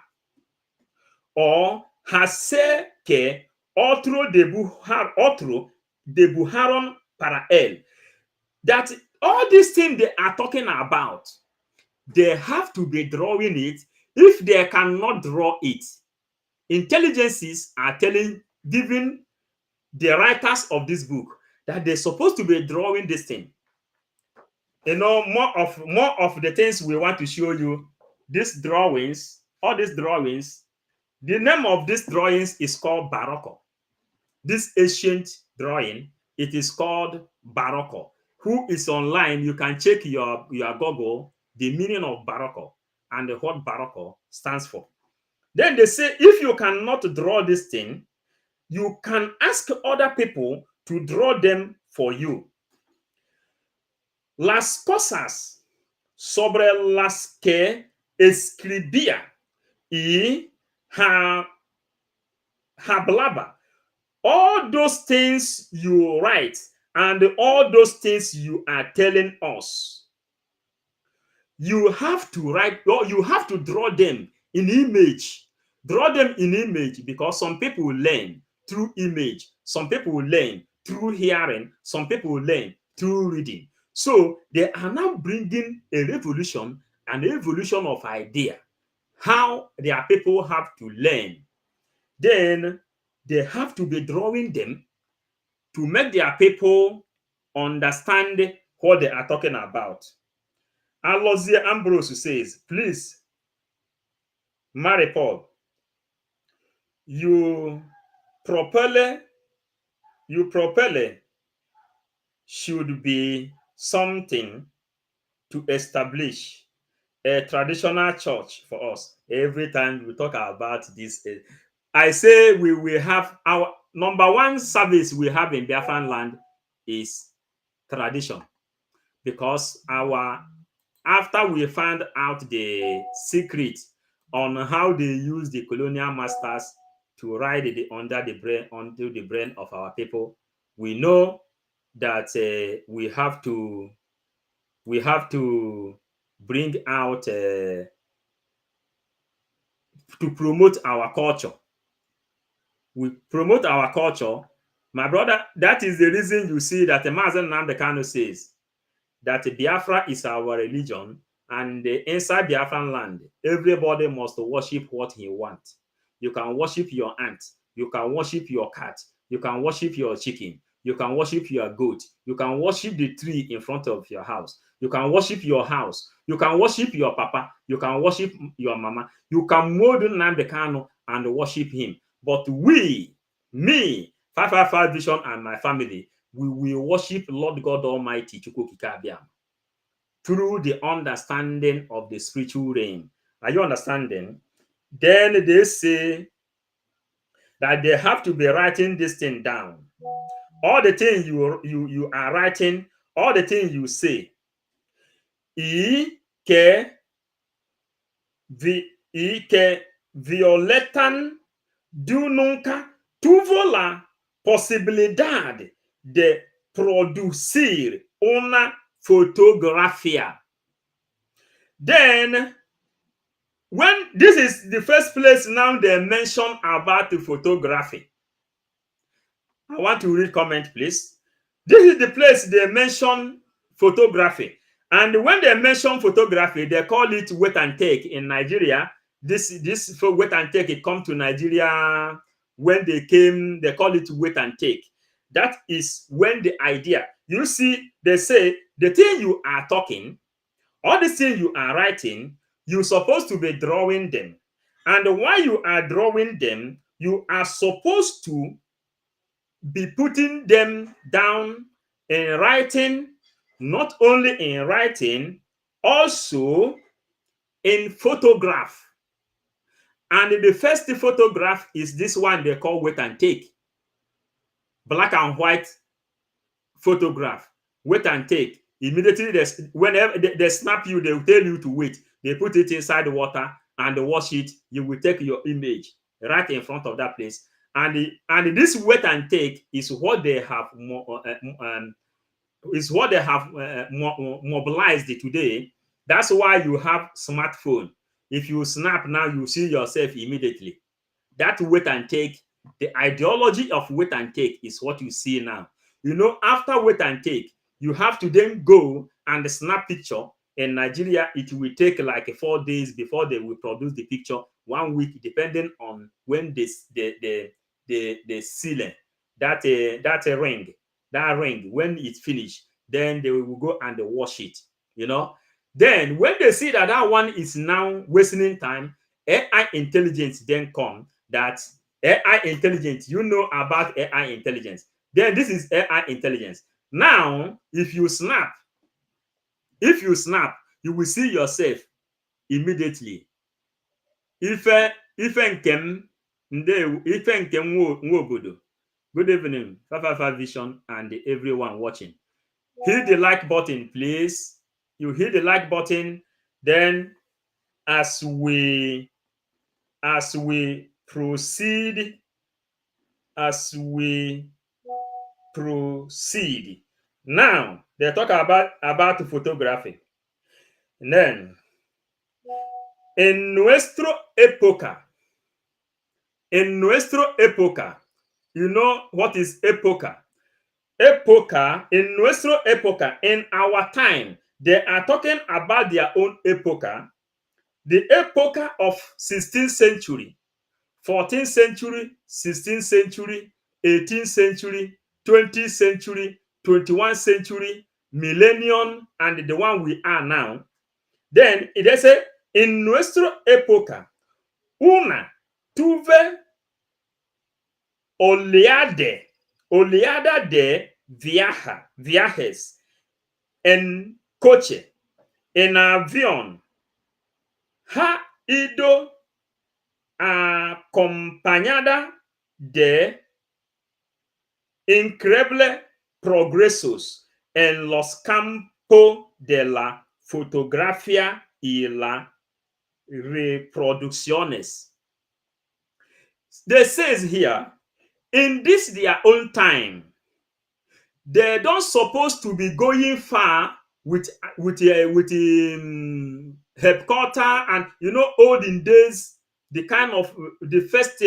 S2: or haseke otro debuharon para el. That all these things they are talking about, they have to be drawing it. If they cannot draw it, intelligences are giving the writers of this book that they're supposed to be drawing this thing. You know, more of the things we want to show you. These drawings, all these drawings, the name of these drawings is called Barocco. This ancient drawing, it is called Barocco. Who is online, you can check your Google the meaning of Barocco and what Barocco stands for. Then they say, if you cannot draw this thing, you can ask other people to draw them for you. Las cosas sobre las que escribía y hablaba, all those things you write and all those things you are telling us, you have to write, or you have to draw them in image. Draw them in image, because some people learn through image, some people learn through hearing, some people learn through reading. So they are now bringing a revolution, an evolution of idea, how their people have to learn. Then they have to be drawing them to make their people understand what they are talking about. Alozie Ambrose says, please, Maripol, you properly should be something to establish a traditional church for us. Every time we talk about this, I say we will have our number one service we have in Biafran land is tradition, because after we found out the secret on how they use the colonial masters to ride onto the brain of our people, we know that we have to bring out to promote our culture. We promote our culture, my brother. That is the reason you see that Mazen Nnamdi Kanu says that Biafra is our religion, and inside Biafran land, everybody must worship what he wants. You can worship your aunt, you can worship your cat, you can worship your chicken, you can worship your goat, you can worship the tree in front of your house, you can worship your house, you can worship your papa, you can worship your mama, you can model Nnamdi Kanu and worship him. But me, 555 Vision and my family, we will worship Lord God Almighty through the understanding of the spiritual realm. Are you understanding? Then they say that they have to be writing this thing down. All the things you are writing, all the things you say. Que violetan do nunca tuvo la posibilidad de producir una fotografía. Then, when this is the first place now they mention about the photography. I want to read comment, please. This is the place they mention photography. And when they mention photography, they call it wait and take in Nigeria. This for wait and take, it come to Nigeria when they came, they call it wait and take. That is when the idea, you see, they say the thing you are talking, all the things you are writing, you're supposed to be drawing them. And while you are drawing them, you are supposed to be putting them down in writing, not only in writing, also in photograph. And the first photograph is this one they call wait and take. Black and white photograph. Wait and take. Immediately, whenever they snap you, they will tell you to wait. They put it inside the water and wash it. You will take your image right in front of that place. And this wait and take is what they have mobilized today. That's why you have smartphone. If you snap now, you see yourself immediately. That wait and take, the ideology of wait and take is what you see now. You know, after wait and take, you have to then go and snap picture. In Nigeria, it will take like 4 days before they will produce the picture. 1 week, depending on when the sealing that ring, when it's finished, then they will go and wash it. You know, then when they see that one is now wasting time, AI intelligence then come. That AI intelligence, you know about AI intelligence. Then this is AI intelligence. Now, if you snap, you will see yourself immediately. Ife nkem nwobodo. Good evening, 555 Vision and everyone watching. Hit the like button, please. You hit the like button. Then, as we proceed, now they talk about photography. And then, en nuestra época, you know what is época? Época, en nuestra época, in our time, they are talking about their own época, the época of 16th century, 14th century, 16th century, 18th century, 20th century, 21st century, millennium, and the one we are now. Then they say, in nuestra época, una tuve oleada de viajes en coche, en avión, ha ido acompañada de increíbles progresos en los campos de la fotografía y las reproducciones. They says here, in this their own time, they don't supposed to be going far with headquarter, and olden days, the kind of the first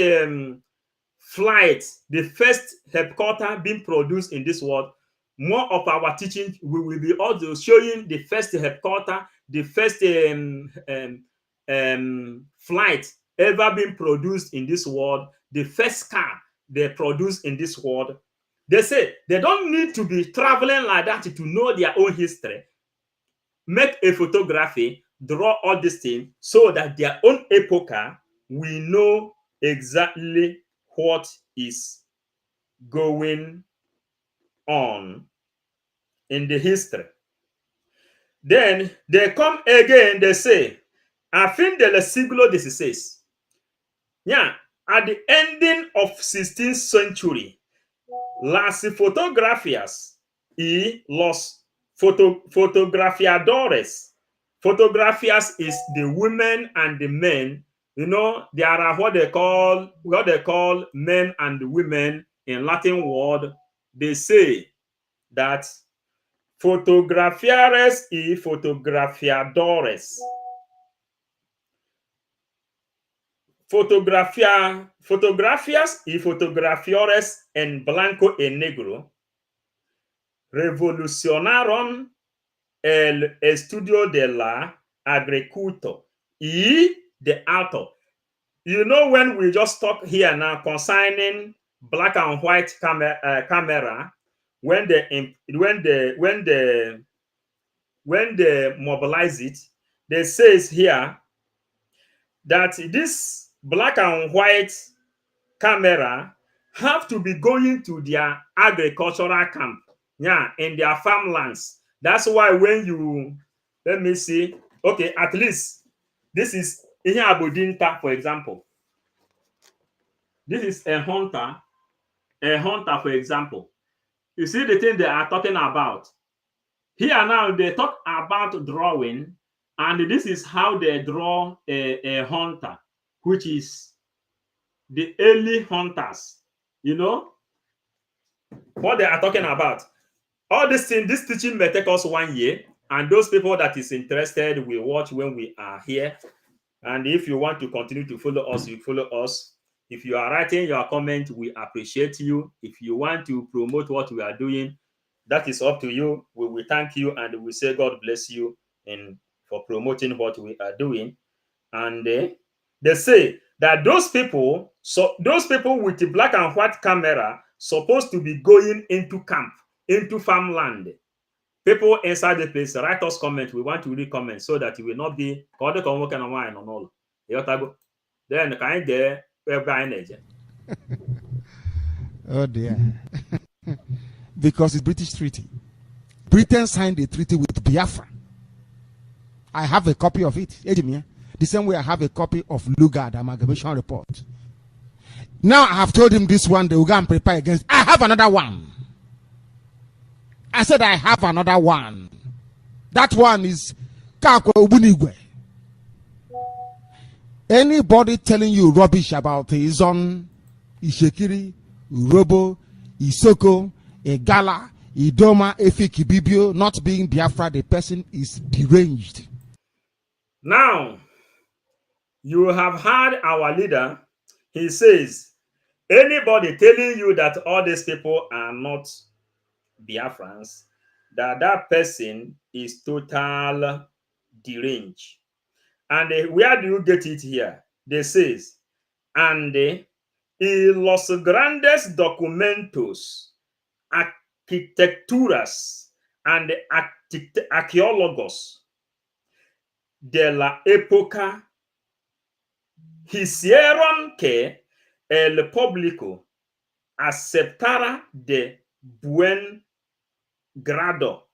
S2: flight, the first headquarter being produced in this world. More of our teaching, we will be also showing the first headquarter, the first flight ever been produced in this world, the first car they produced in this world. They say they don't need to be traveling like that to know their own history. Make a photography, draw all these things so that their own epoch we know exactly what is going on in the history. Then they come again, they say, a fin del siglo XVI. Yeah, at the ending of 16th century, las fotografías y los fotografiadores. Fotografias is the women and the men. There are what they call men and women in Latin word. They say that fotografiares y fotografiadores. Fotografías y fotografiadores en blanco y negro revolucionaron el estudio de la agricultura y de auto. When we just talk here now concerning black and white camera, when they mobilize it, they says here that this black and white camera have to be going to their agricultural camp, in their farmlands. That's why when you, let me see, okay, at least this is here Abudinta, for example. This is a hunter, for example. You see the thing they are talking about. Here now they talk about drawing, and this is how they draw a hunter, which is the early hunters. What they are talking about. All this thing, this teaching may take us 1 year, and those people that is interested will watch when we are here. And if you want to continue to follow us, you follow us. If you are writing your comment, we appreciate you. If you want to promote what we are doing, that is up to you. We will thank you and we say God bless you for promoting what we are doing. And they say that those people with the black and white camera supposed to be going into camp, into farmland. People inside the place, write us comment. We want to read comments so that it will not be then can get
S1: oh dear. Because it's British treaty. Britain signed a treaty with Biafra. I have a copy of it. The same way I have a copy of Lugard amalgamation report. Now I have told him this one, they will go and prepare against. I have another one. I said I have another one. That one is Kakwa Ubunigwe. Anybody telling you rubbish about Izon, Ishekiri, Urobo, Isoko, Egala, Idoma, Efik, Ibibio, not being Biafra, the person is deranged.
S2: Now, you have heard our leader. He says, anybody telling you that all these people are not Biafrans, that person is total deranged. And where do you get it here? They says, and los grandes documentos, arquitecturas, and arqueólogos de la época hicieron que el público aceptara de buen grado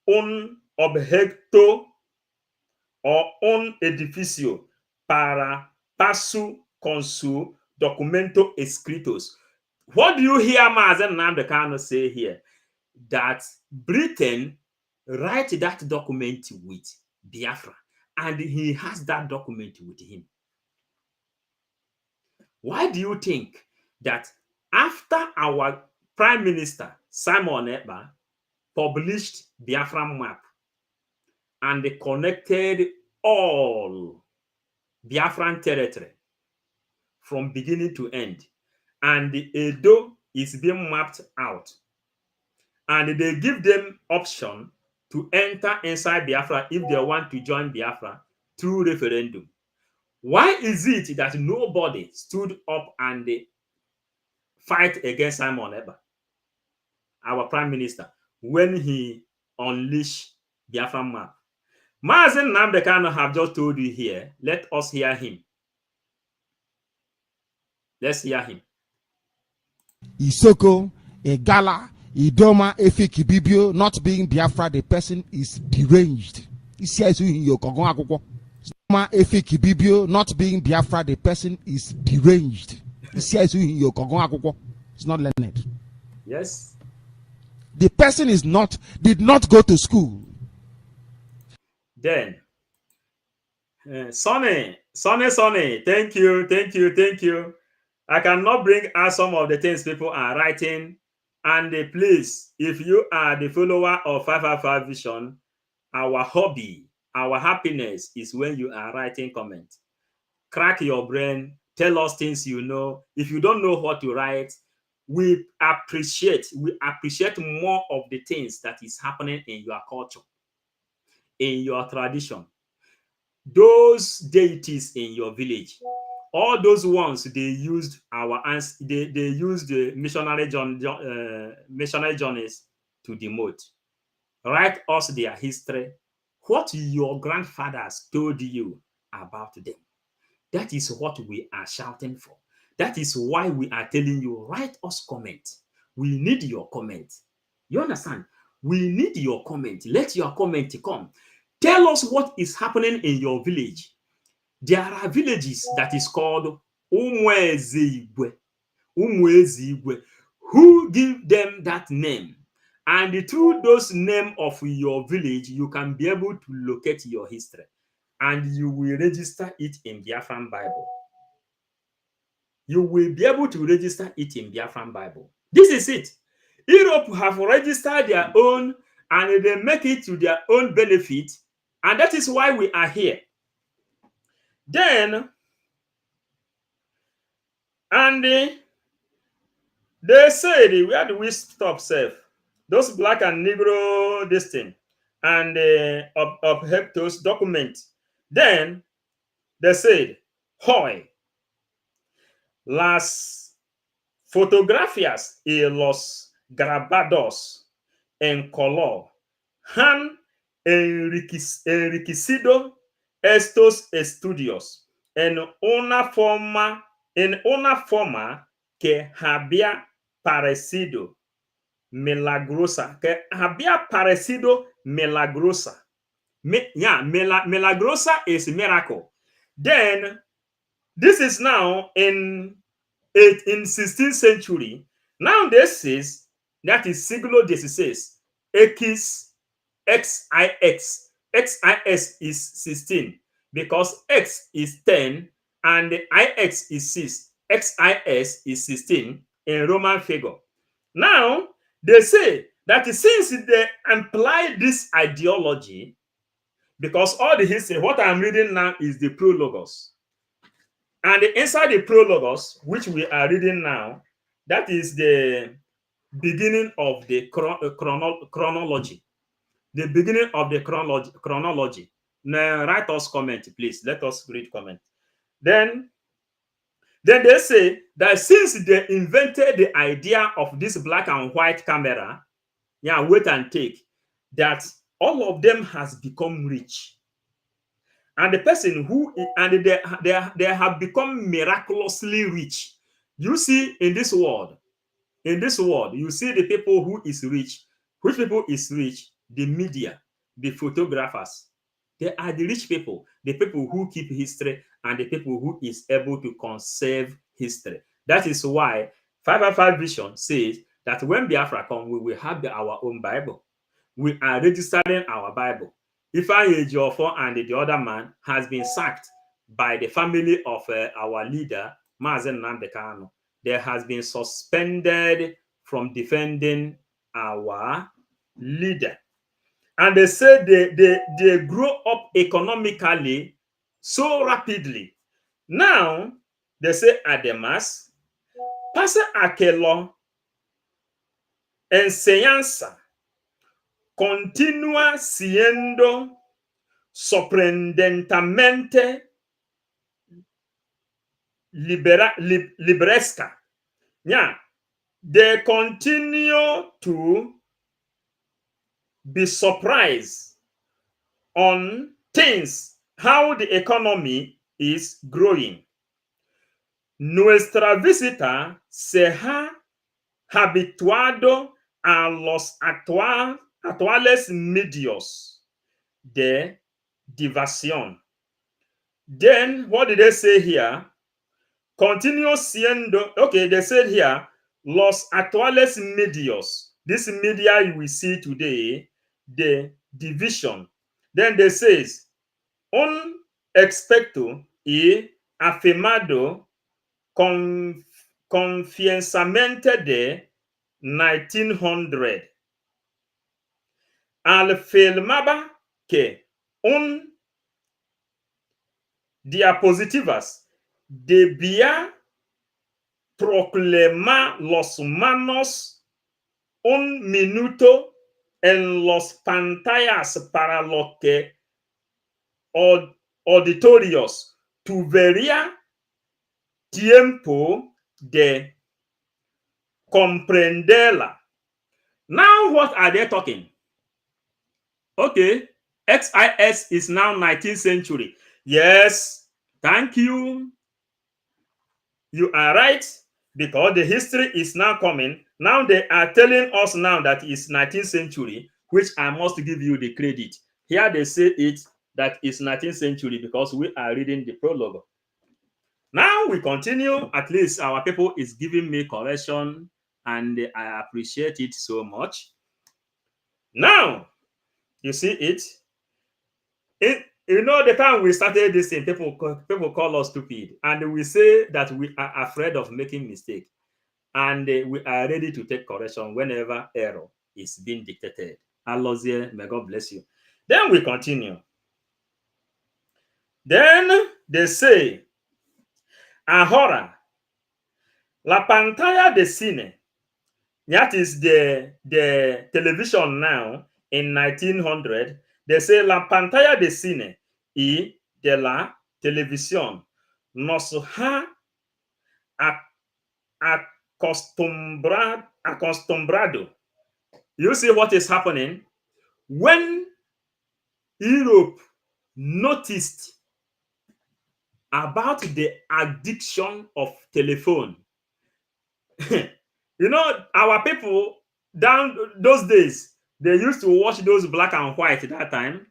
S2: un objeto o un edificio para paso con su documento escritos. What do you hear Mazen Nnamdi Kanu say here? That Britain write that document with Biafra, and he has that document with him. Why do you think that after our Prime Minister Simon Ekpa published Biafran map and they connected all Biafran territory from beginning to end, and the Edo is being mapped out, and they give them option to enter inside Biafra if they want to join Biafra through referendum? Why is it that nobody stood up and fight against Simon Ekpa, our Prime Minister, when he unleashed Biafran map? Mazen Nnamdi Kanu have just told you here. Let us hear him. Let's hear him.
S1: Isoko, Egala, Idoma, Efik, Bibio, not being Biafra, the person is deranged. Idoma, Efik, Bibio, not being Biafra, the person is deranged. It's not learned.
S2: Yes.
S1: The person did not go to school.
S2: Then, Sonny, thank you. I cannot bring out some of the things people are writing. And please, if you are the follower of 555 Vision, our hobby, our happiness is when you are writing comments. Crack your brain, tell us things you know. If you don't know what to write, we appreciate more of the things that is happening in your culture, in your tradition, those deities in your village, all those ones they used they used the missionary journeys to demote. Write us their history, what your grandfathers told you about them. That is what we are shouting for. That is why we are telling you, write us comment. We need your comment. You understand? We need your comment. Let your comment come. Tell us what is happening in your village. There are villages that is called Umuezigwe, who give them that name. And through those names of your village, you can be able to locate your history. And you will register it in Biafran Bible. You will be able to register it in Biafran Bible. This is it. Europe have registered their own, and they make it to their own benefit. And that is why we are here. Then, and they said, where do we stop, safe? Those black and Negro, this thing, and Heptos document. Then, they said, hoy, las fotografías y los grabados en color han enriquecido estos estudios en una forma que había parecido milagrosa, milagrosa is miracle. Then this is now in 16th century. Now this is, that is siglo XVI, XIS is 16 because X is 10 and IX is 6. XIS is 16 in Roman figure. Now they say that since they imply this ideology, because all the history, what I'm reading now is the prologos. And inside the prologos, which we are reading now, that is the beginning of the chronology. The beginning of the chronology. Now, write us comment, please. Let us read comment. Then they say that since they invented the idea of this black and white camera, wait and take, that all of them has become rich. And the person who, and they have become miraculously rich. You see, in this world, you see the people who is rich. Which people is rich? The media, the photographers. They are the rich people, the people who keep history, and the people who is able to conserve history. That is why 555 Vision says that when Biafra comes, we will have our own Bible. We are registering our Bible. Ifeanyi Ejiofor and the other man has been sacked by the family of our leader, Mazen Nnamdi Kanu. There has been suspended from defending our leader. And they say they grow up economically so rapidly. Now, they say, además, pasa a que la enseñanza continúa siendo sorprendentemente libresca. Yeah, they continue to be surprised on things, how the economy is growing. Nuestra visita se ha habituado a los actuales medios de diversión. Then, what did they say here? Continue siendo, okay, they said here, los actuales medios. This media you will see today, the division. Then they says, un expecto y afirmado confianzamente de 1900. Afirmaba que un diapositivas debía proclamar los humanos un minuto en las pantallas para lo que auditorios tuviera tiempo de comprenderla. Now, what are they talking? Okay, XIS is now 19th century. Yes, thank you. You are right, because the history is now coming. Now they are telling us now that it's 19th century, which I must give you the credit. Here they say it that it's 19th century because we are reading the prologue. Now we continue. At least our people is giving me correction, and I appreciate it so much. Now, you see it. You know, the time we started this thing, people call us stupid, and we say that we are afraid of making mistake, and we are ready to take correction whenever error is being dictated. Allah, may God bless you. Then we continue. Then they say, ahora, la pantalla de cine, that is the television now in 1900. They say la pantalla de cine y de la televisión nos ha acostumbrado. You see what is happening? When Europe noticed about the addiction of telephone, you know, our people down those days, they used to watch those black and white at that time.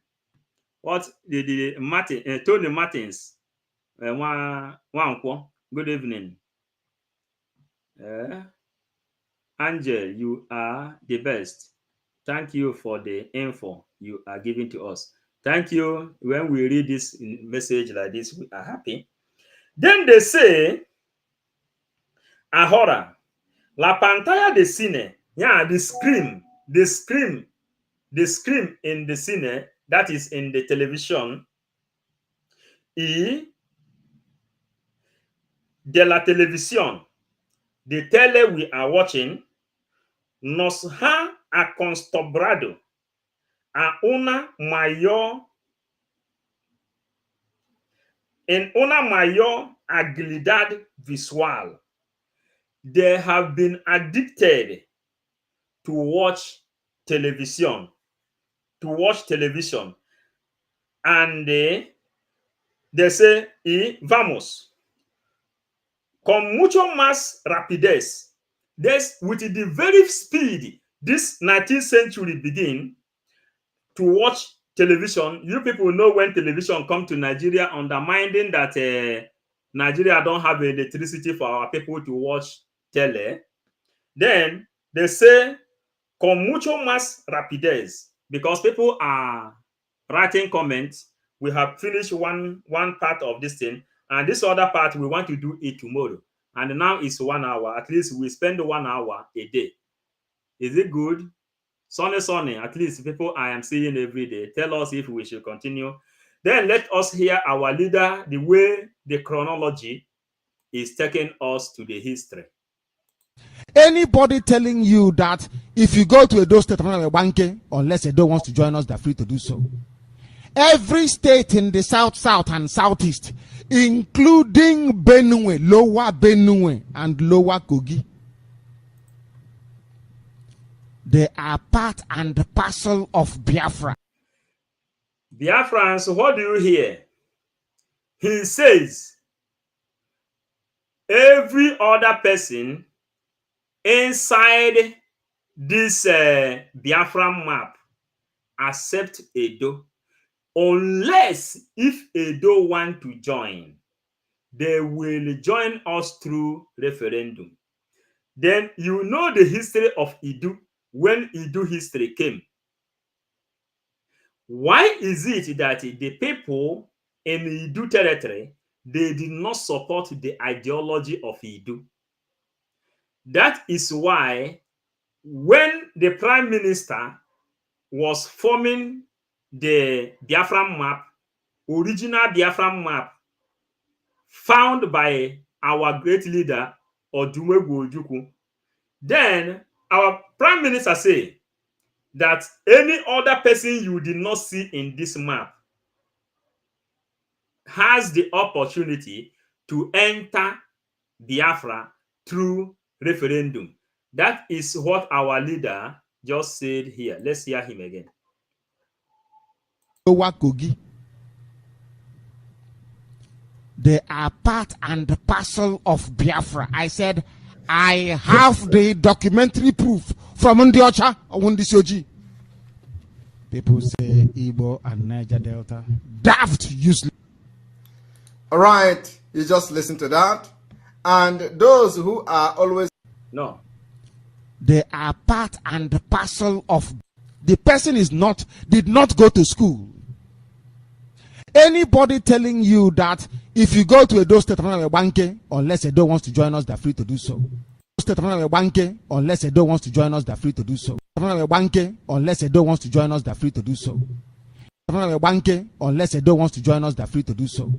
S2: What the Martin, Tony Martins, good evening. Angel, you are the best. Thank you for the info you are giving to us. Thank you. When we read this message like this, we are happy. Then they say, ahora, la pantalla de cine, yeah, the screen in the cine, that is in the television, y de la televisión, the tele we are watching, nos ha acostumbrado a una mayor agilidad visual. They have been addicted to watch television, and they say, y vamos, con mucho más rapidez. This, with the very speed this 19th century begin to watch television. You people know when television come to Nigeria, undermining that Nigeria don't have electricity for our people to watch tele. Then they say, con mucho más rapidez, because people are writing comments. We have finished one part of this thing, and this other part we want to do it tomorrow. And now it's 1 hour. At least we spend 1 hour a day. Is it good? Sunny, at least people I am seeing every day. Tell us if we should continue. Then let us hear our leader, the way the chronology is taking us to the history.
S1: Anybody telling you that if you go to Edo State, unless Edo wants to join us, they're free to do so. Every state in the south and southeast, including Benue, Lower Benue, and Lower Kogi, they are part and parcel of Biafra.
S2: Biafrans, what do you hear? He says every other person inside this Biafran map accept Edo, unless if Edo want to join, they will join us through referendum. Then you know the history of Edo when Edo history came. Why is it that the people in Edo territory, they did not support the ideology of Edo? That is why when the prime minister was forming the Biafran map, original Biafran map, found by our great leader, Odumegwu Ojukwu, then our prime minister said that any other person you did not see in this map has the opportunity to enter Biafra through referendum. That is what our leader just said here. Let's hear him again.
S1: Lower Kogi, they are part and parcel of Biafra. I said, I have the documentary proof from Ndiocha or Ndisoji. People say Igbo and Niger Delta. Daft, useless.
S3: All right, you just listen to that. And those who are always...
S2: No.
S1: They are part and parcel of... The person did not go to school. Anybody telling you that if you go to Edo State, unless Edo wants to join us, they're free to do so. Unless Edo wants to join us, they're free to do so. Unless Edo wants to join us, they're free to do so. Unless Edo wants to join us, they're free to do so.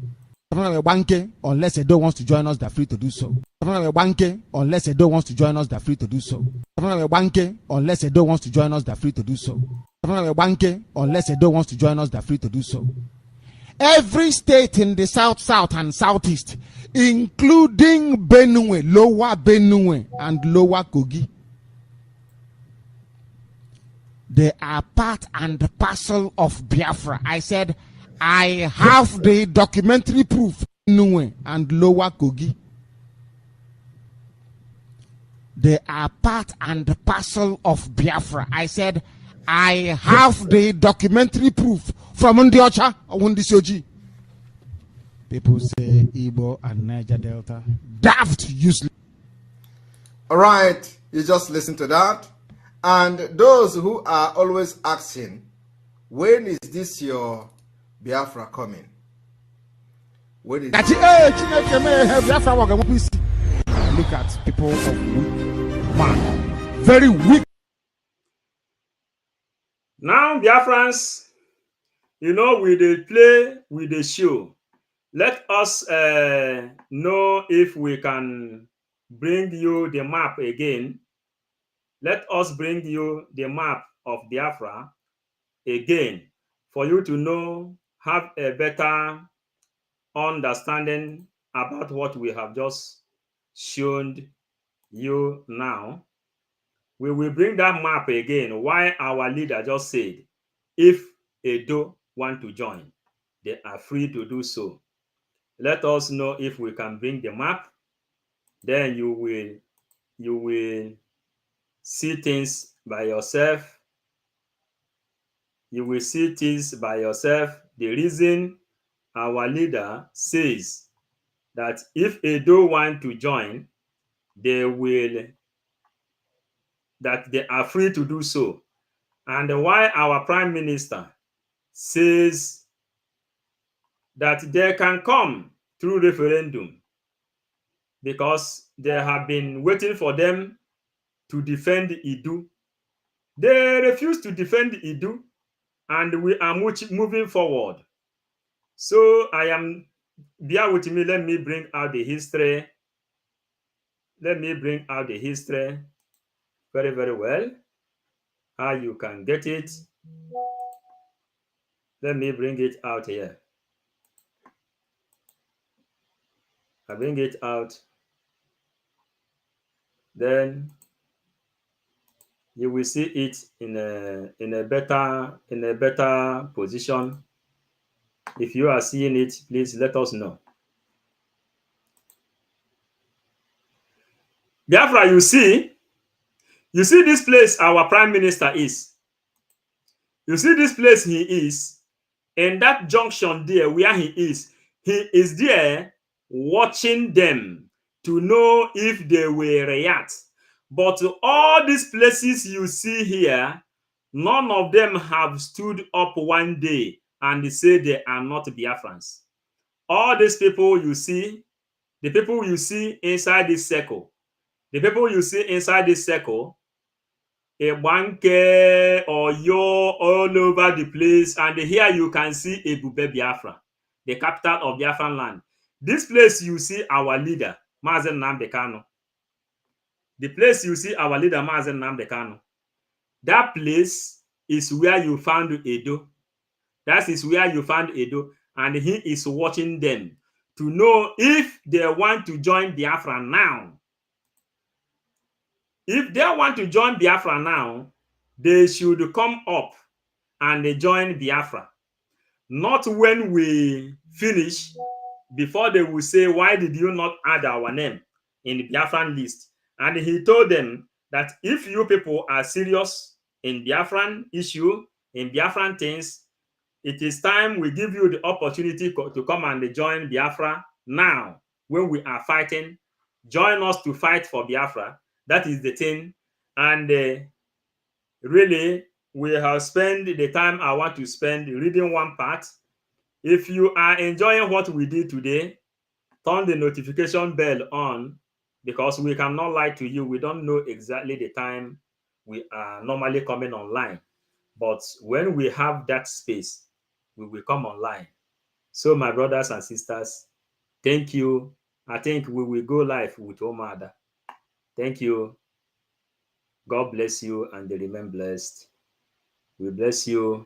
S1: Unless Edo wants to join us, they're free to do so. Unless Edo wants to join us, they're free to do so. Unless Edo wants to join us, they're free to do so. Unless Edo wants to join us, they're free to do so. Every state in the south and southeast, including Benue, Lower Benue, and Lower Kogi, they are part and parcel of Biafra. I said, I have the documentary proof. Benue and Lower Kogi, they are part and parcel of Biafra. I said, I have the documentary proof from Ndiocha or Ndisoji. People say Igbo and Niger Delta. Daft, useless.
S3: All right, you just listen to that. And those who are always asking, when is this your Biafra coming? When is
S1: Look at people of weak man. Very weak.
S2: Now, Biafrans, you know, we dey play, we dey show. Let us know if we can bring you the map again. Let us bring you the map of Biafra again for you to know, have a better understanding about what we have just shown you now. We will bring that map again. Why our leader just said, if Edo want to join, they are free to do so. let us know if we can bring the map. Then you will see things by yourself. You will see things by yourself. The reason our leader says that if Edo want to join, they are free to do so. And why our prime minister says that they can come through referendum, because they have been waiting for them to defend Idu. They refuse to defend Idu, and we are moving forward. So bear with me, let me bring out the history. Let me bring out the history very, very well, how you can get it. Let me bring it out here. I bring it out. Then you will see it in a better position. If you are seeing it, please let us know. Biafra, you see this place our prime minister is. You see this place he is. In that junction there where he is there watching them to know if they will react. But all these places you see here, none of them have stood up one day and say they are not Biafrans. All these people you see, the people you see inside this circle, Ebanke or all over the place, and here you can see Ebube Biafra, the capital of Biafran land. This place you see our leader, Mazen Nnamdi Kanu. The place you see our leader, Mazen Nnamdi Kanu. That place is where you found Edo. That is where you found Edo, and he is watching them to know if they want to join Biafra now. If they want to join Biafra now, they should come up and join Biafra. Not when we finish, before they will say, why did you not add our name in the Biafran list? And he told them that if you people are serious in Biafran issue, in Biafran things, it is time we give you the opportunity to come and join Biafra now. When we are fighting, join us to fight for Biafra. That is the thing. And really, we have spent the time I want to spend reading one part. If you are enjoying what we did today, turn the notification bell on, because we cannot lie to you. We don't know exactly the time we are normally coming online. But when we have that space, we will come online. So my brothers and sisters, thank you. I think we will go live with Omada. Thank you. God bless you and remain blessed. We bless you.